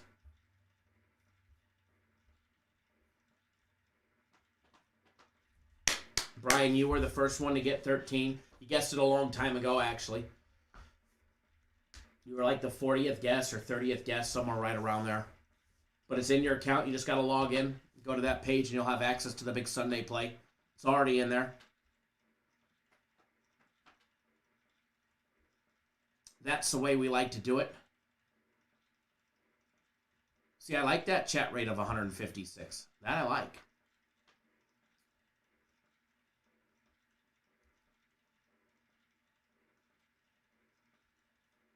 Brian, you were the first one to get 13. You guessed it a long time ago, actually. You were like the 40th guess or 30th guess, somewhere right around there. But it's in your account. You just got to log in, go to that page, and you'll have access to the big Sunday play. It's already in there. That's the way we like to do it. See, I like that chat rate of 156. That I like.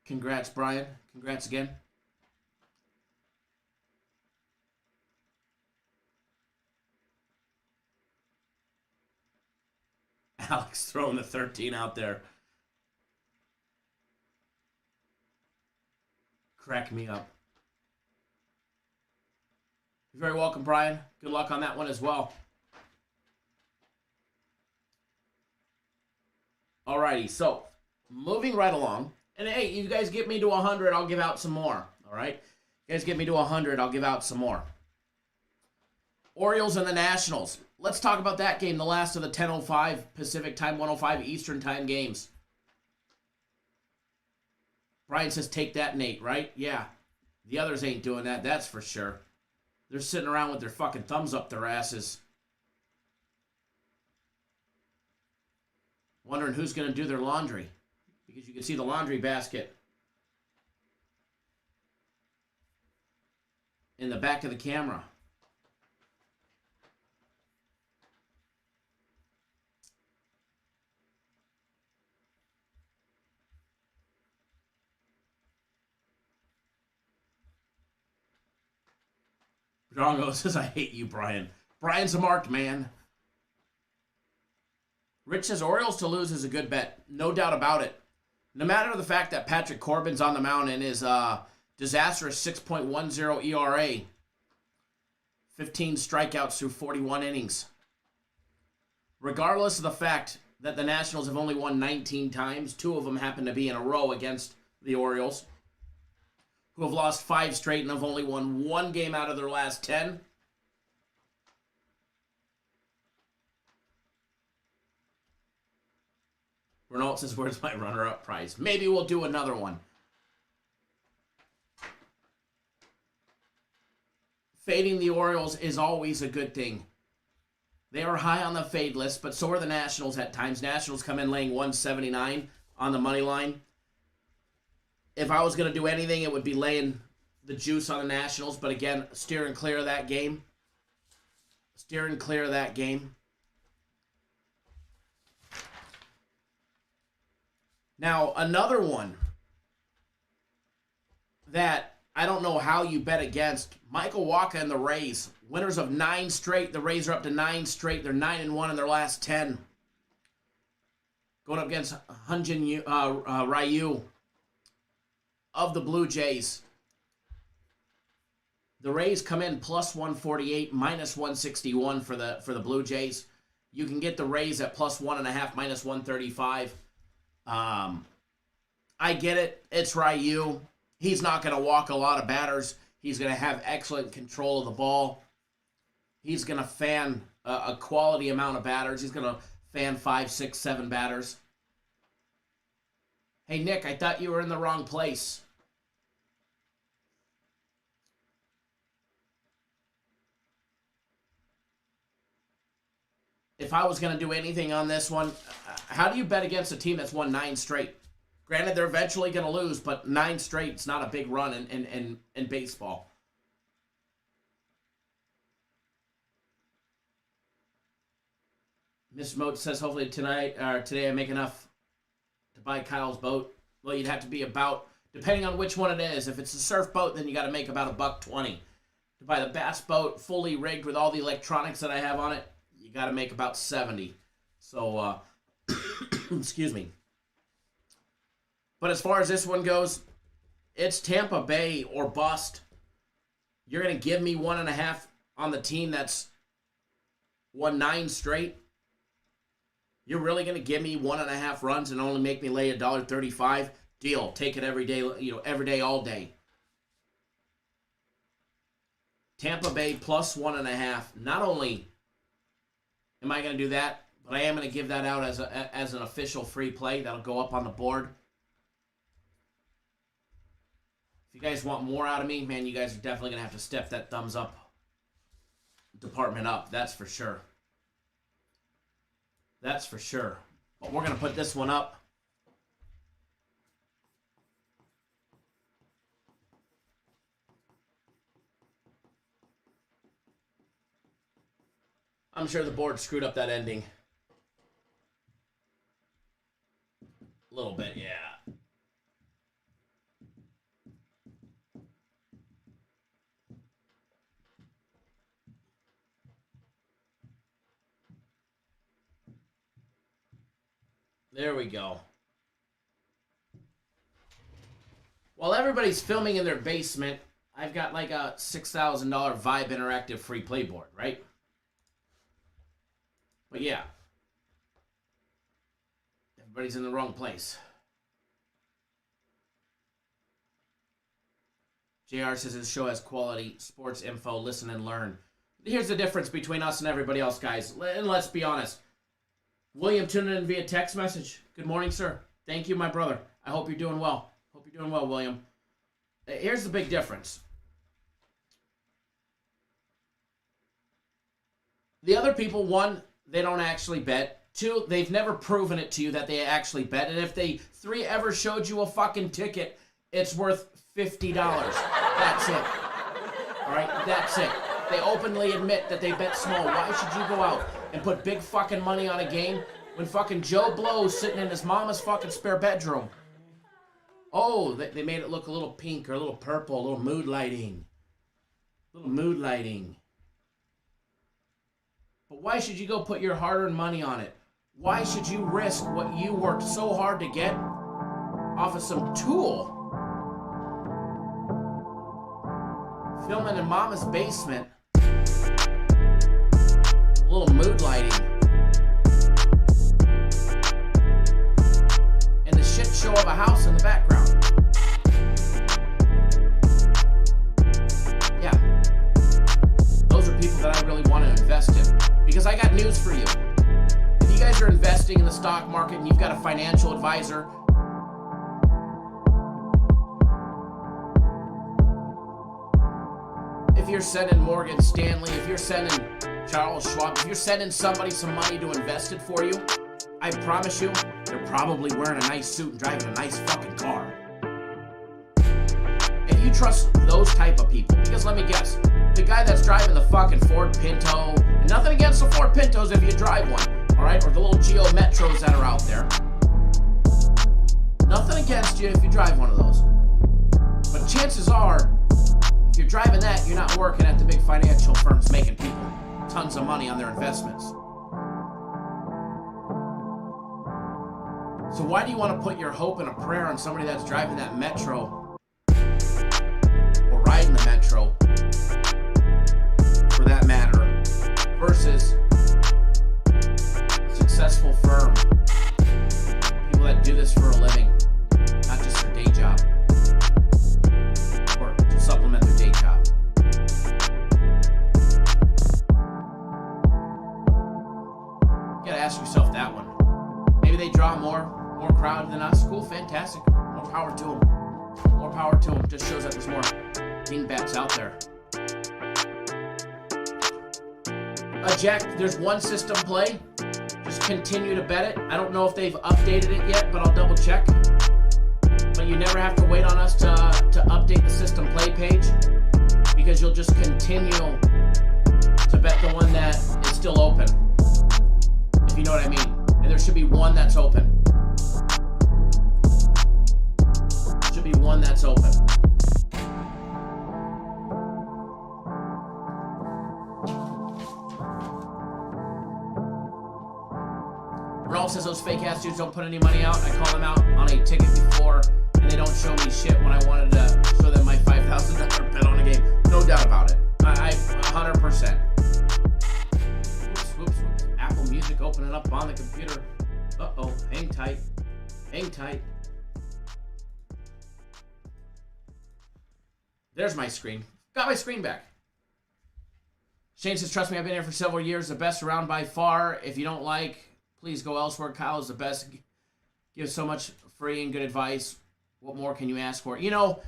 Congrats, Brian. Congrats again. Alex throwing the 13 out there. Crack me up. You're very welcome, Brian. Good luck on that one as well. Alrighty, so moving right along. And hey, you guys get me to 100, I'll give out some more. All right? You guys get me to 100, I'll give out some more. Orioles and the Nationals. Let's talk about that game, the last of the 10:05 Pacific time, 1:05 Eastern time games. Brian says, take that, Nate, right? Yeah. The others ain't doing that, that's for sure. They're sitting around with their fucking thumbs up their asses. Wondering who's going to do their laundry. Because you can see the laundry basket in the back of the camera. Drongo says, I hate you, Brian. Brian's a marked man. Rich says, Orioles to lose is a good bet. No doubt about it. No matter the fact that Patrick Corbin's on the mound in his disastrous 6.10 ERA. 15 strikeouts through 41 innings. Regardless of the fact that the Nationals have only won 19 times, 2 of them happen to be in a row against the Orioles, who have lost 5 straight and have only won 1 game out of their last 10. Renault says, where's my runner-up prize? Maybe we'll do another one. Fading the Orioles is always a good thing. They are high on the fade list, but so are the Nationals at times. Nationals come in laying 179 on the money line. If I was going to do anything, it would be laying the juice on the Nationals. But again, steering clear of that game. Steering clear of that game. Now, another one that I don't know how you bet against. Michael Wacha and the Rays. Winners of 9 straight. The Rays are up to 9 straight. They're 9-1 in their last 10. Going up against Hyun-Jin Ryu of the Blue Jays. The Rays come in plus 148, minus 161 for the Blue Jays. You can get the Rays at plus 1.5, minus 135. I get it. It's Ryu. He's not going to walk a lot of batters. He's going to have excellent control of the ball. He's going to fan a quality amount of batters. He's going to fan 5, 6, 7 batters. Hey, Nick, I thought you were in the wrong place. If I was going to do anything on this one, how do you bet against a team that's won 9 straight? Granted, they're eventually going to lose, but 9 straight is not a big run in baseball. Mr. Moat says, hopefully today I make enough to buy Kyle's boat. Well, you'd have to be about, depending on which one it is. If it's a surf boat, then you got to make about $120. To buy the bass boat, fully rigged with all the electronics that I have on it, you got to make about 70. So, excuse me. But as far as this one goes, it's Tampa Bay or bust. You're going to give me 1.5 on the team that's won 9 straight? You're really going to give me 1.5 runs and only make me lay $1.35? Deal. Take it every day, every day, all day. Tampa Bay plus 1.5. Not only am I going to do that, but I am going to give that out as an official free play. That'll go up on the board. If you guys want more out of me, man, you guys are definitely going to have to step that thumbs up department up. That's for sure. That's for sure. But we're going to put this one up. I'm sure the board screwed up that ending. A little bit, yeah. There we go. While everybody's filming in their basement, I've got like a $6,000 Vibe Interactive free play board, right? But yeah. Everybody's in the wrong place. JR says his show has quality sports info. Listen and learn. Here's the difference between us and everybody else, guys. And let's be honest. William tuning in via text message. Good morning, sir. Thank you, my brother. I hope you're doing well. Hope you're doing well, William. Here's the big difference. The other people, 1, they don't actually bet. 2, they've never proven it to you that they actually bet. And if they 3 ever showed you a fucking ticket, it's worth $50. That's it. All right, that's it. They openly admit that they bet small. Why should you go out and put big fucking money on a game when fucking Joe Blow's sitting in his mama's fucking spare bedroom? Oh, they made it look a little pink or a little purple, a little mood lighting. A little mood lighting. But why should you go put your hard-earned money on it? Why should you risk what you worked so hard to get off of some tool filming in mama's basement? A little mood lighting. And the shit show of a house in the background. Yeah. Those are people that I really want to invest in. Because I got news for you. If you guys are investing in the stock market and you've got a financial advisor, if you're sending Morgan Stanley, if you're sending Charles Schwab, if you're sending somebody some money to invest it for you, I promise you, they're probably wearing a nice suit and driving a nice fucking car. If you trust those type of people, because let me guess, the guy that's driving the fucking Ford Pinto, and nothing against the Ford Pintos if you drive one, all right, or the little Geo Metros that are out there. Nothing against you if you drive one of those. But chances are, if you're driving that, you're not working at the big financial firms making people tons of money on their investments. So why do you want to put your hope and a prayer on somebody that's driving that Metro or riding the Metro, for that matter, versus firm. People that do this for a living, not just their day job, or to supplement their day job. You gotta ask yourself that one. Maybe they draw more crowd than us. Cool, fantastic. More power to them. More power to them. Just shows that there's more dingbats out there. Jack, there's one system play. Just continue to bet it. I don't know if they've updated it yet, but I'll double check. But you never have to wait on us to update the system play page, because you'll just continue to bet the one that is still open. If you know what I mean. And there should be one that's open. Should be one that's open. Raul says those fake ass dudes don't put any money out. I call them out on a ticket before, and they don't show me shit when I wanted to show them my $5,000 bet on a game. No doubt about it. I 100%. Whoops. Apple Music opening up on the computer. Uh-oh. Hang tight. Hang tight. There's my screen. Got my screen back. Shane says, trust me, I've been here for several years. The best around by far. If you don't like, please go elsewhere. Kyle is the best. Gives so much free and good advice. What more can you ask for? You know,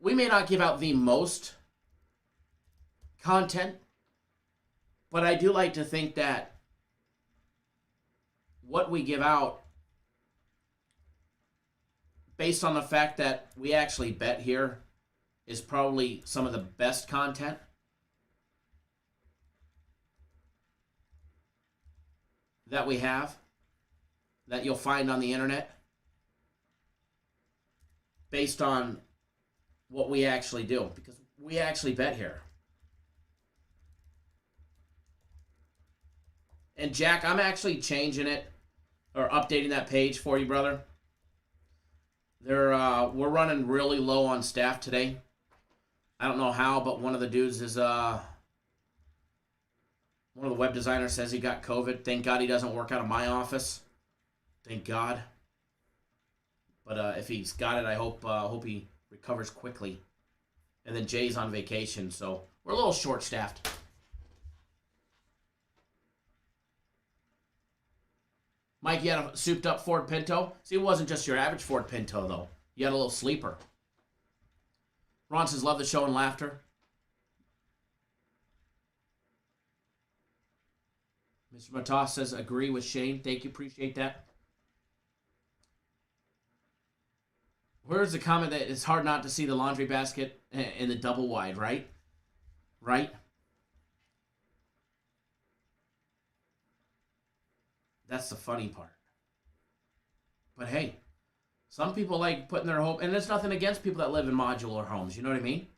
we may not give out the most content, but I do like to think that what we give out, based on the fact that we actually bet here, is probably some of the best content that we have, that you'll find on the internet, based on what we actually do, because we actually bet here. And Jack, I'm actually changing it, or updating that page for you, brother. We're running really low on staff today. I don't know how, but one of the dudes is one of the web designers says he got COVID. Thank God he doesn't work out of my office. Thank God. But if he's got it, I hope he recovers quickly. And then Jay's on vacation, so we're a little short-staffed. Mike, you had a souped-up Ford Pinto. See, it wasn't just your average Ford Pinto, though. You had a little sleeper. Ron says, love the show and laughter. Mr. Matas says, agree with Shane. Thank you. Appreciate that. Where's the comment that it's hard not to see the laundry basket in the double wide, right? Right? That's the funny part. But hey, some people like putting their hope, and there's nothing against people that live in modular homes, you know what I mean?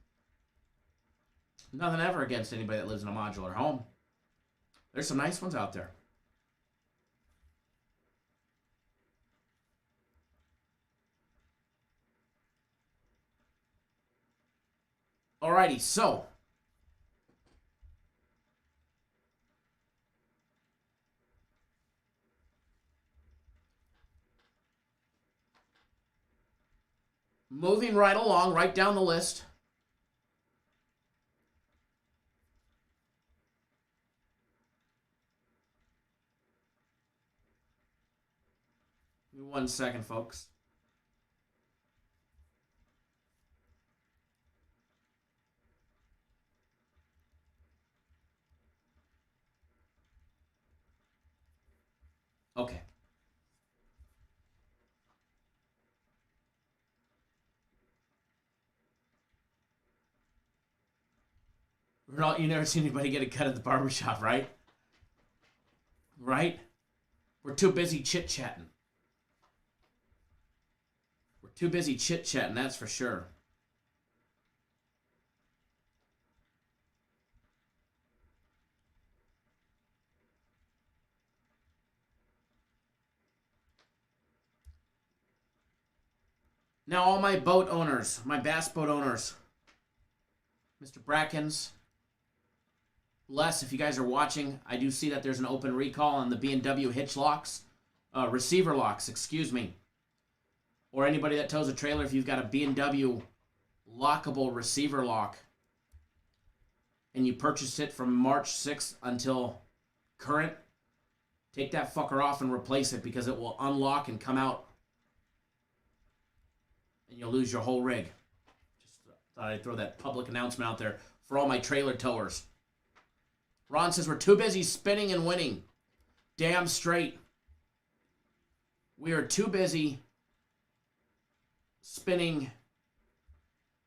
Nothing ever against anybody that lives in a modular home. There's some nice ones out there. Alrighty, so moving right along, right down the list. Give me 1 second, folks. Okay. You never seen anybody get a cut at the barbershop, right? Right? We're too busy chit-chatting. We're too busy chit-chatting, that's for sure. Now all my boat owners, my bass boat owners, Mr. Brackens, less, if you guys are watching, I do see that there's an open recall on the B&W hitch locks, receiver locks, excuse me. Or anybody that tows a trailer, if you've got a B&W lockable receiver lock and you purchased it from March 6th until current, take that fucker off and replace it, because it will unlock and come out and you'll lose your whole rig. Just thought I'd throw that public announcement out there for all my trailer towers. Ron says, we're too busy spinning and winning. Damn straight. We are too busy spinning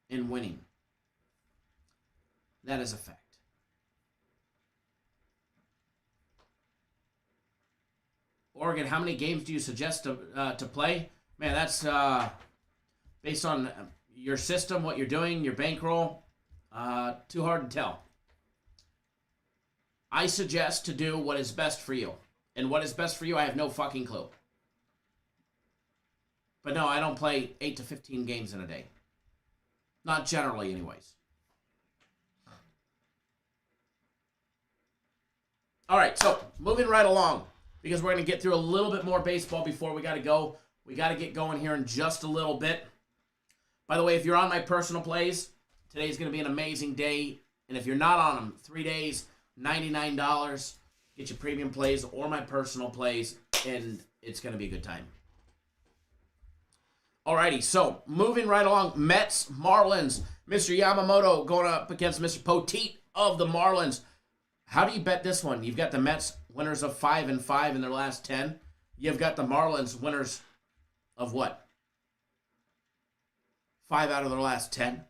and winning. That is a fact. Oregon, how many games do you suggest to play? Man, that's based on your system, what you're doing, your bankroll. Too hard to tell. I suggest to do what is best for you. And what is best for you, I have no fucking clue. But no, I don't play 8 to 15 games in a day. Not generally, anyways. All right, so moving right along, because we're going to get through a little bit more baseball before we got to go. We got to get going here in just a little bit. By the way, if you're on my personal plays, today's going to be an amazing day. And if you're not on them, 3 days, $99. Get your premium plays or my personal plays, and it's going to be a good time. Alrighty, so moving right along, Mets, Marlins, Mr. Yamamoto going up against Mr. Poteet of the Marlins. How do you bet this one? You've got the Mets winners of 5-5 in their last 10. You've got the Marlins winners of what? 5 out of their last 10.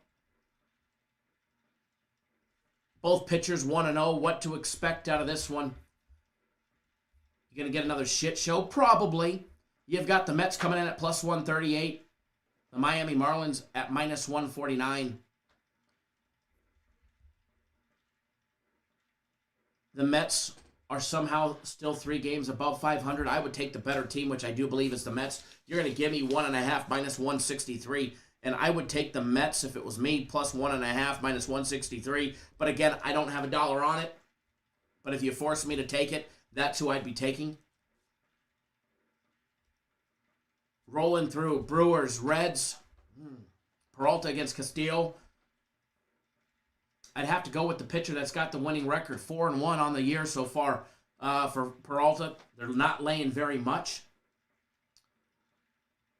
Both pitchers 1-0. What to expect out of this one? You're going to get another shit show? Probably. You've got the Mets coming in at plus 138. The Miami Marlins at minus 149. The Mets are somehow still 3 games above 500. I would take the better team, which I do believe is the Mets. You're going to give me 1.5 minus 163. And I would take the Mets if it was me, plus 1.5 minus 163. But again, I don't have $1 on it. But if you force me to take it, that's who I'd be taking. Rolling through Brewers, Reds, Peralta against Castillo. I'd have to go with the pitcher that's got the winning record, 4-1 on the year so far for Peralta. They're not laying very much.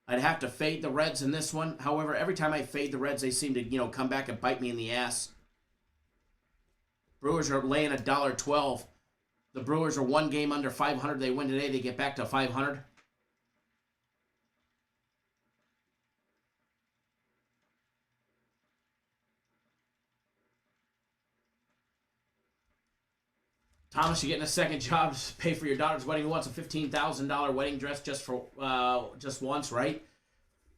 I'd have to fade the Reds in this one. However, every time I fade the Reds, they seem to, come back and bite me in the ass. Brewers are laying $1.12. The Brewers are 1 game under 500. They win today, they get back to 500. Thomas, you're getting a second job to pay for your daughter's wedding. Who wants a $15,000 wedding dress just once, right?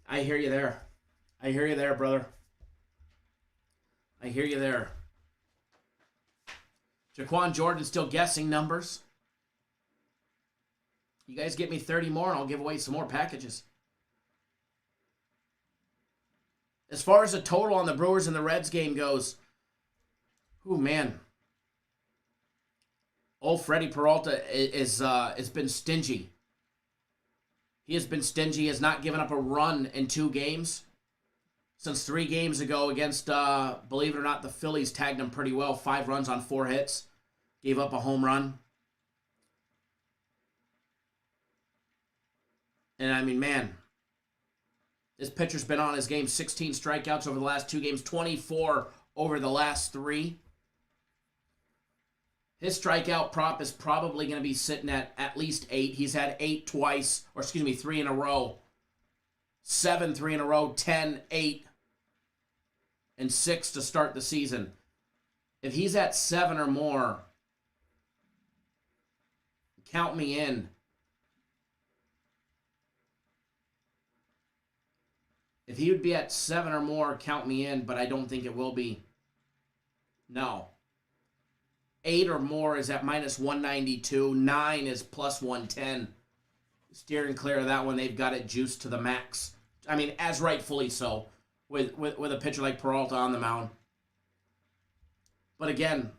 I hear you there. I hear you there, brother. I hear you there. Jaquan Jordan still guessing numbers. You guys get me 30 more and I'll give away some more packages. As far as the total on the Brewers and the Reds game goes, ooh, man. Old Freddie Peralta has been stingy. He has been stingy. He has not given up a run in 2 games. Since 3 games ago against, believe it or not, the Phillies tagged him pretty well. 5 runs on 4 hits. Gave up a home run. And I mean, man, this pitcher's been on his game. 16 strikeouts over the last 2 games. 24 over the last 3. His strikeout prop is probably going to be sitting at least 8. He's had 8 twice, or 3 in a row. 7, 3 in a row, 10, 8, and 6 to start the season. If he's at 7 or more, count me in. If he would be at 7 or more, count me in, but I don't think it will be. No. 8 or more is at minus 192. 9 is plus 110. Steering clear of that one. They've got it juiced to the max. I mean, as rightfully so, with a pitcher like Peralta on the mound. But again,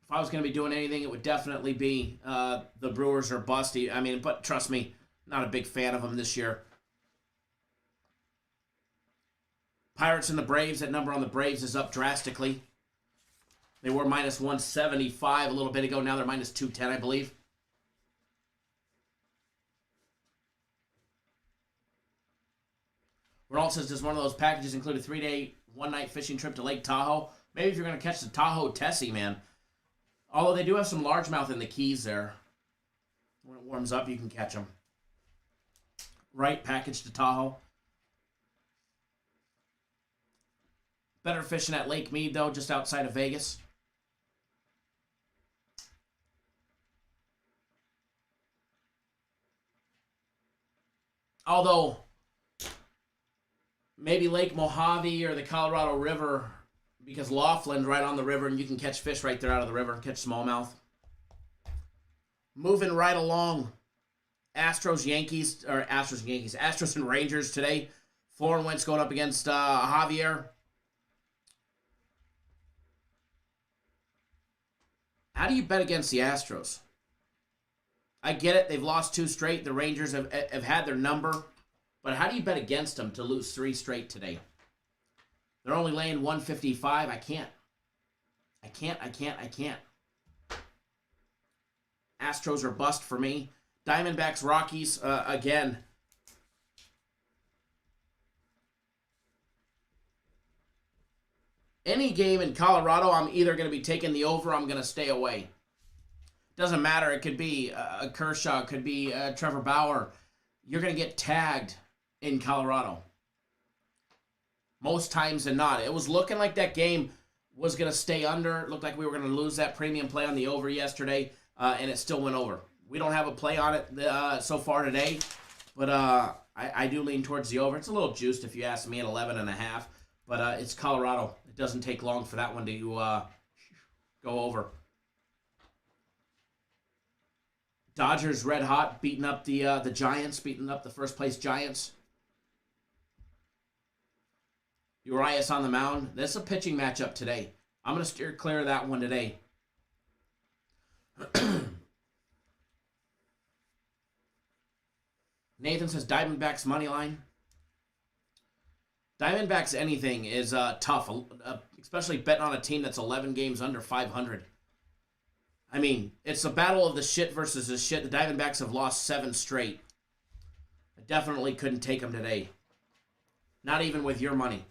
if I was going to be doing anything, it would definitely be the Brewers or bust. I mean, but trust me, not a big fan of them this year. Pirates and the Braves, that number on the Braves is up drastically. They were minus 175 a little bit ago. Now they're minus 210, I believe. Ronald says, does one of those packages include a 3-day, 1-night fishing trip to Lake Tahoe? Maybe if you're going to catch the Tahoe Tessie, man. Although they do have some largemouth in the Keys there. When it warms up, you can catch them. Right, package to Tahoe. Better fishing at Lake Mead, though, just outside of Vegas. Although, maybe Lake Mojave or the Colorado River, because Laughlin's right on the river, and you can catch fish right there out of the river, catch smallmouth. Moving right along. Astros and Rangers today. Florin Wentz going up against Javier. How do you bet against the Astros? I get it. They've lost 2 straight. The Rangers have had their number. But how do you bet against them to lose 3 straight today? They're only laying 155. I can't. Astros are bust for me. Diamondbacks, Rockies, again. Any game in Colorado, I'm either going to be taking the over or I'm going to stay away. Doesn't matter. It could be Kershaw. It could be Trevor Bauer. You're going to get tagged in Colorado. Most times than not. It was looking like that game was going to stay under. It looked like we were going to lose that premium play on the over yesterday, and it still went over. We don't have a play on it so far today, but I do lean towards the over. It's a little juiced if you ask me at 11.5, but it's Colorado. It doesn't take long for that one to go over. Dodgers red hot, beating up the Giants, beating up the first place Giants. Urias on the mound. This is a pitching matchup today. I'm going to steer clear of that one today. Nathan says Diamondbacks money line. Diamondbacks anything is tough, especially betting on a team that's 11 games under 500. I mean, it's a battle of the shit versus the shit. The Diamondbacks have lost 7 straight. I definitely couldn't take them today. Not even with your money.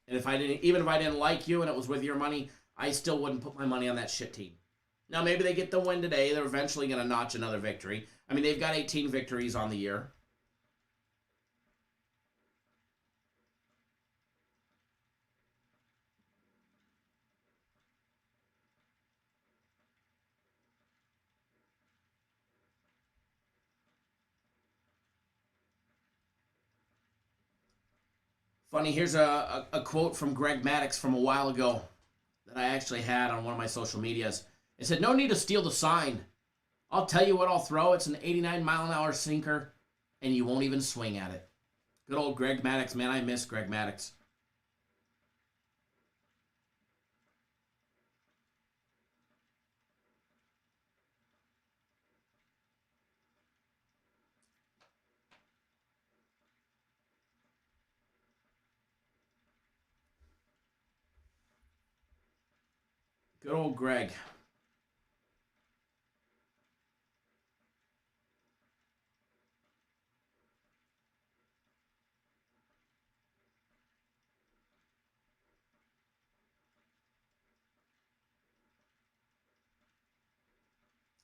And even if I didn't like you and it was with your money, I still wouldn't put my money on that shit team. Now, maybe they get the win today. They're eventually going to notch another victory. I mean, they've got 18 victories on the year. Funny, here's a quote from Greg Maddux from a while ago that I actually had on one of my social medias. It said, no need to steal the sign. I'll tell you what I'll throw. It's an 89-mile-an-hour sinker, and you won't even swing at it. Good old Greg Maddux. Man, I miss Greg Maddux. Good old Greg.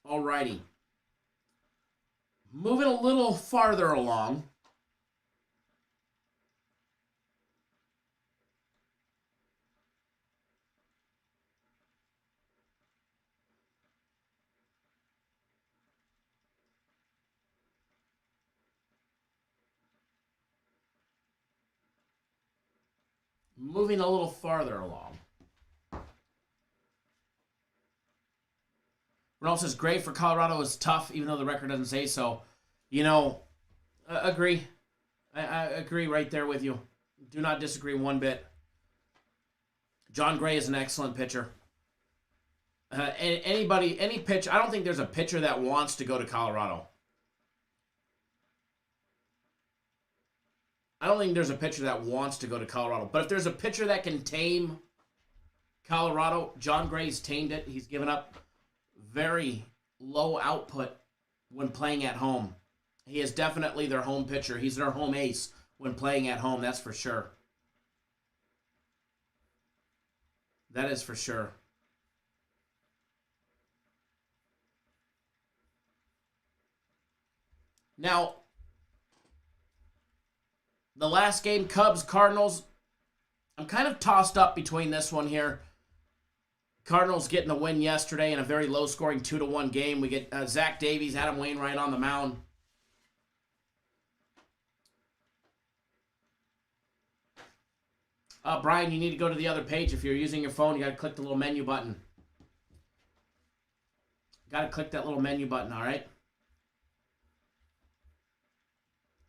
Alrighty. Moving a little farther along. Moving a little farther along. Ronald says, great for Colorado is tough, even though the record doesn't say so. You know, agree. I agree right there with you. Do not disagree one bit. John Gray is an excellent pitcher. Any pitch. I don't think there's a pitcher that wants to go to Colorado. I don't think there's a pitcher that wants to go to Colorado. But if there's a pitcher that can tame Colorado, John Gray's tamed it. He's given up very low output when playing at home. He is definitely their home pitcher. He's their home ace when playing at home, that's for sure. That is for sure. Now, the last game, Cubs-Cardinals, I'm kind of tossed up between this one here. Cardinals getting the win yesterday in a very low-scoring 2-1 game. We get Zach Davies, Adam Wainwright on the mound. Brian, you need to go to the other page. If you're using your phone, you got to click the little menu button. Got to click that little menu button, all right?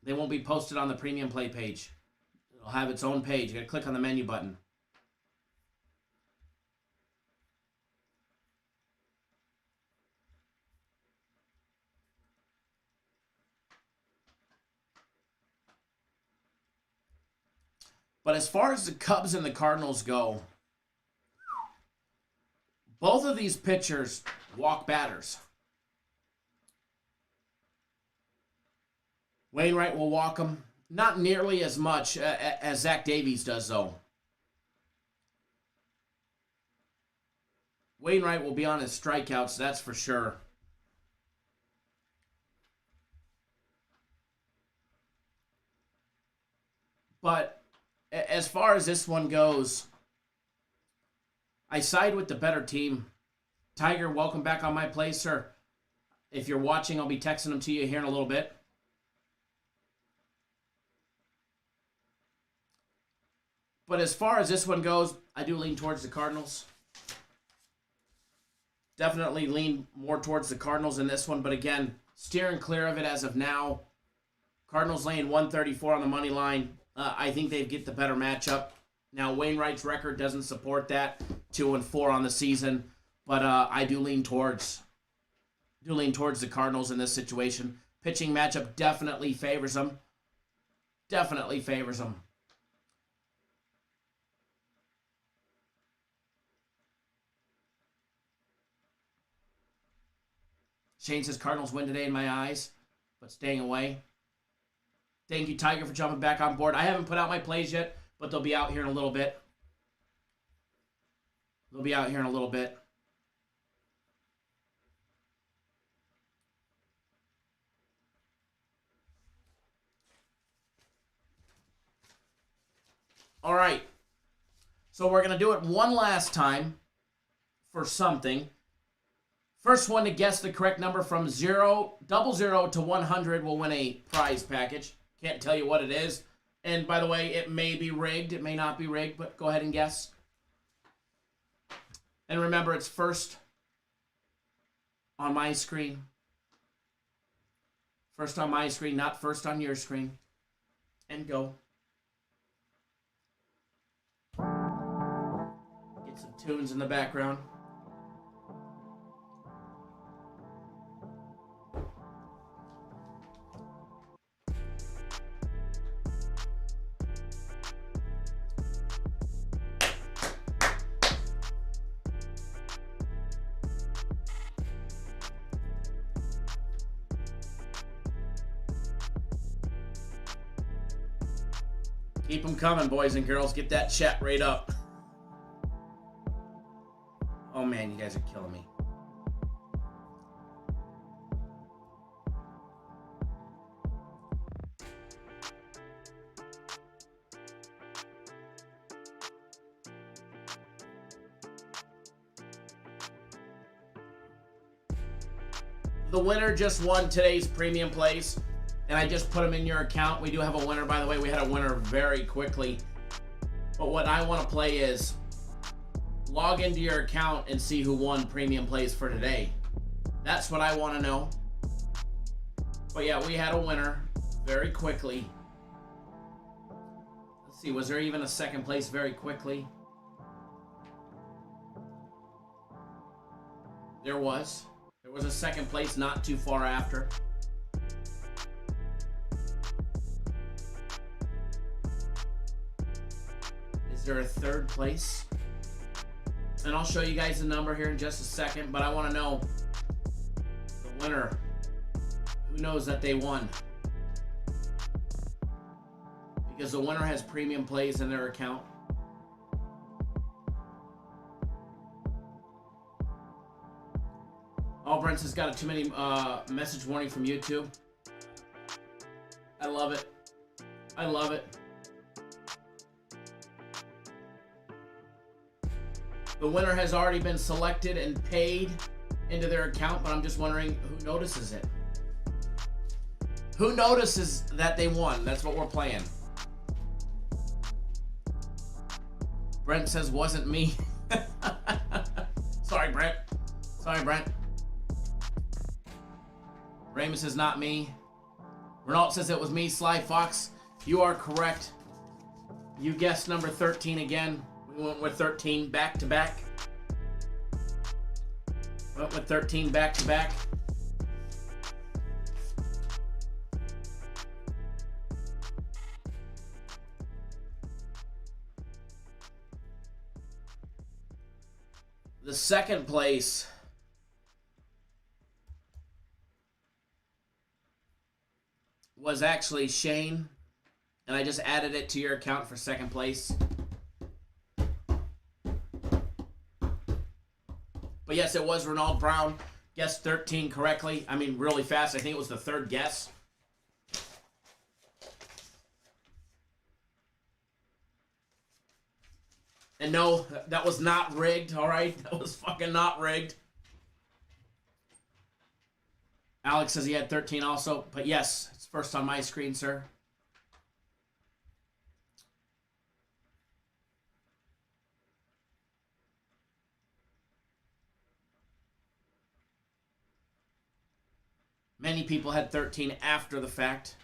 They won't be posted on the Premium Play page. It'll have its own page. You got to click on the menu button. But as far as the Cubs and the Cardinals go, both of these pitchers walk batters. Wainwright will walk them. Not nearly as much as Zach Davies does, though. Wainwright will be on his strikeouts, that's for sure. But as far as this one goes, I side with the better team. Tiger, welcome back on my place, sir. If you're watching, I'll be texting them to you here in a little bit. But as far as this one goes, I do lean towards the Cardinals. Definitely lean more towards the Cardinals in this one. But again, steering clear of it as of now. Cardinals laying 134 on the money line. I think they get the better matchup. Now, Wainwright's record doesn't support that. 2-4 on the season. But I do lean towards the Cardinals in this situation. Pitching matchup definitely favors them. Definitely favors them. Shane says Cardinals win today in my eyes, but staying away. Thank you, Tiger, for jumping back on board. I haven't put out my plays yet, but they'll be out here in a little bit. They'll be out here in a little bit. All right. So we're going to do it one last time for something. First one to guess the correct number from 00 to 100 will win a prize package. Can't tell you what it is. And by the way, it may be rigged. It may not be rigged, but go ahead and guess. And remember, it's first on my screen. First on my screen, not first on your screen. And go. Get some tunes in the background. Keep them coming, boys and girls. Get that chat rate up. Oh, man, you guys are killing me. The winner just won today's premium place. And I just put them in your account. We do have a winner, by the way. We had a winner very quickly. But what I want to play is log into your account and see who won premium plays for today. That's what I want to know. But yeah, we had a winner very quickly. Let's see, was there even a second place very quickly? There was a second place not too far after. Is there a third place? And I'll show you guys the number here in just a second, but I want to know the winner. Who knows that they won? Because the winner has premium plays in their account. Oh, Brent has got a too many message warning from YouTube. I love it. I love it. The winner has already been selected and paid into their account, but I'm just wondering who notices it. Who notices that they won? That's what we're playing. Brent says, wasn't me. Sorry, Brent. Sorry, Brent. Raymond says, not me. Renault says it was me. Sly Fox, you are correct. You guessed number 13 again. We went with 13 back to back. Went with 13 back to back. The second place was actually Shane, and I just added it to your account for second place. But yes, it was Ronald Brown. Guessed 13 correctly. I mean, really fast. I think it was the third guess. And no, that was not rigged, all right? That was fucking not rigged. Alex says he had 13 also. But yes, it's first on my screen, sir. Many people had 13 after the fact.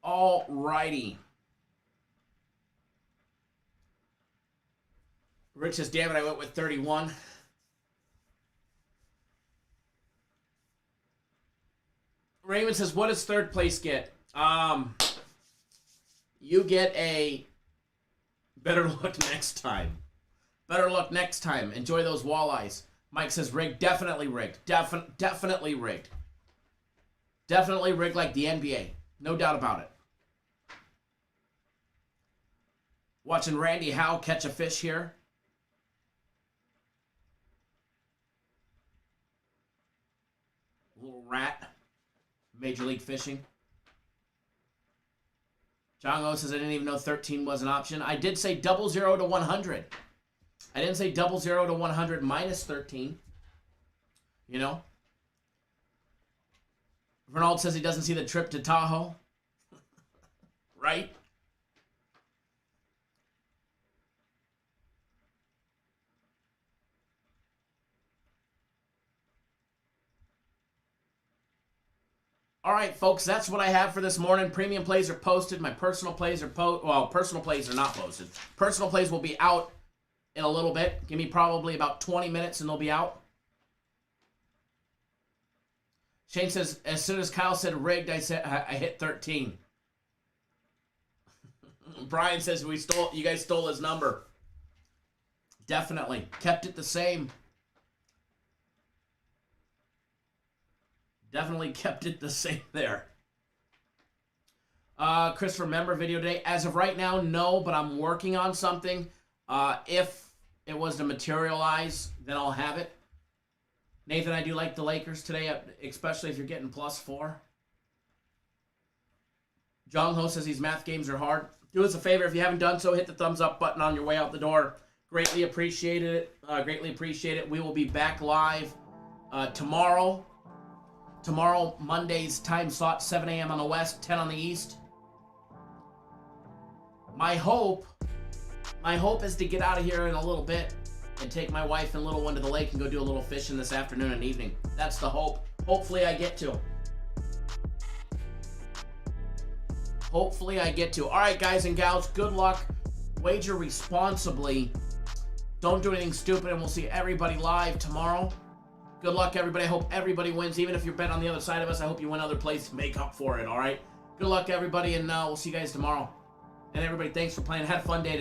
All righty. Rich says, damn it, I went with 31. Raymond says, what does third place get? You get a better luck next time. Better luck next time. Enjoy those walleyes. Mike says, rigged. Definitely rigged. Definitely rigged. Definitely rigged like the NBA. No doubt about it. Watching Randy Howe catch a fish here. Little rat. Major League Fishing. John O says, I didn't even know 13 was an option. I did say 00 to 100. I didn't say 00 to 100 minus 13. You know? Ronald says he doesn't see the trip to Tahoe. Right? All right, folks, that's what I have for this morning. Premium plays are posted. My personal plays are personal plays are not posted. Personal plays will be out in a little bit. Give me probably about 20 minutes and they'll be out. Shane says, as soon as Kyle said rigged, I hit 13. Brian says you guys stole his number. Definitely. Kept it the same. Definitely kept it the same there. Chris, remember video today? As of right now, no, but I'm working on something. If it was to materialize, then I'll have it. Nathan, I do like the Lakers today, especially if you're getting +4. Jong Ho says these math games are hard. Do us a favor, if you haven't done so, hit the thumbs up button on your way out the door. Greatly appreciate it. Greatly appreciate it. We will be back live tomorrow. Tomorrow, Monday's time slot, 7 a.m. on the west, 10 on the east. My hope is to get out of here in a little bit and take my wife and little one to the lake and go do a little fishing this afternoon and evening. That's the hope. Hopefully I get to. Hopefully I get to. All right, guys and gals, good luck. Wager responsibly. Don't do anything stupid, and we'll see everybody live tomorrow. Good luck, everybody. I hope everybody wins. Even if you're betting on the other side of us, I hope you win other places. Make up for it, all right? Good luck, everybody, and we'll see you guys tomorrow. And everybody, thanks for playing. Had a fun day today.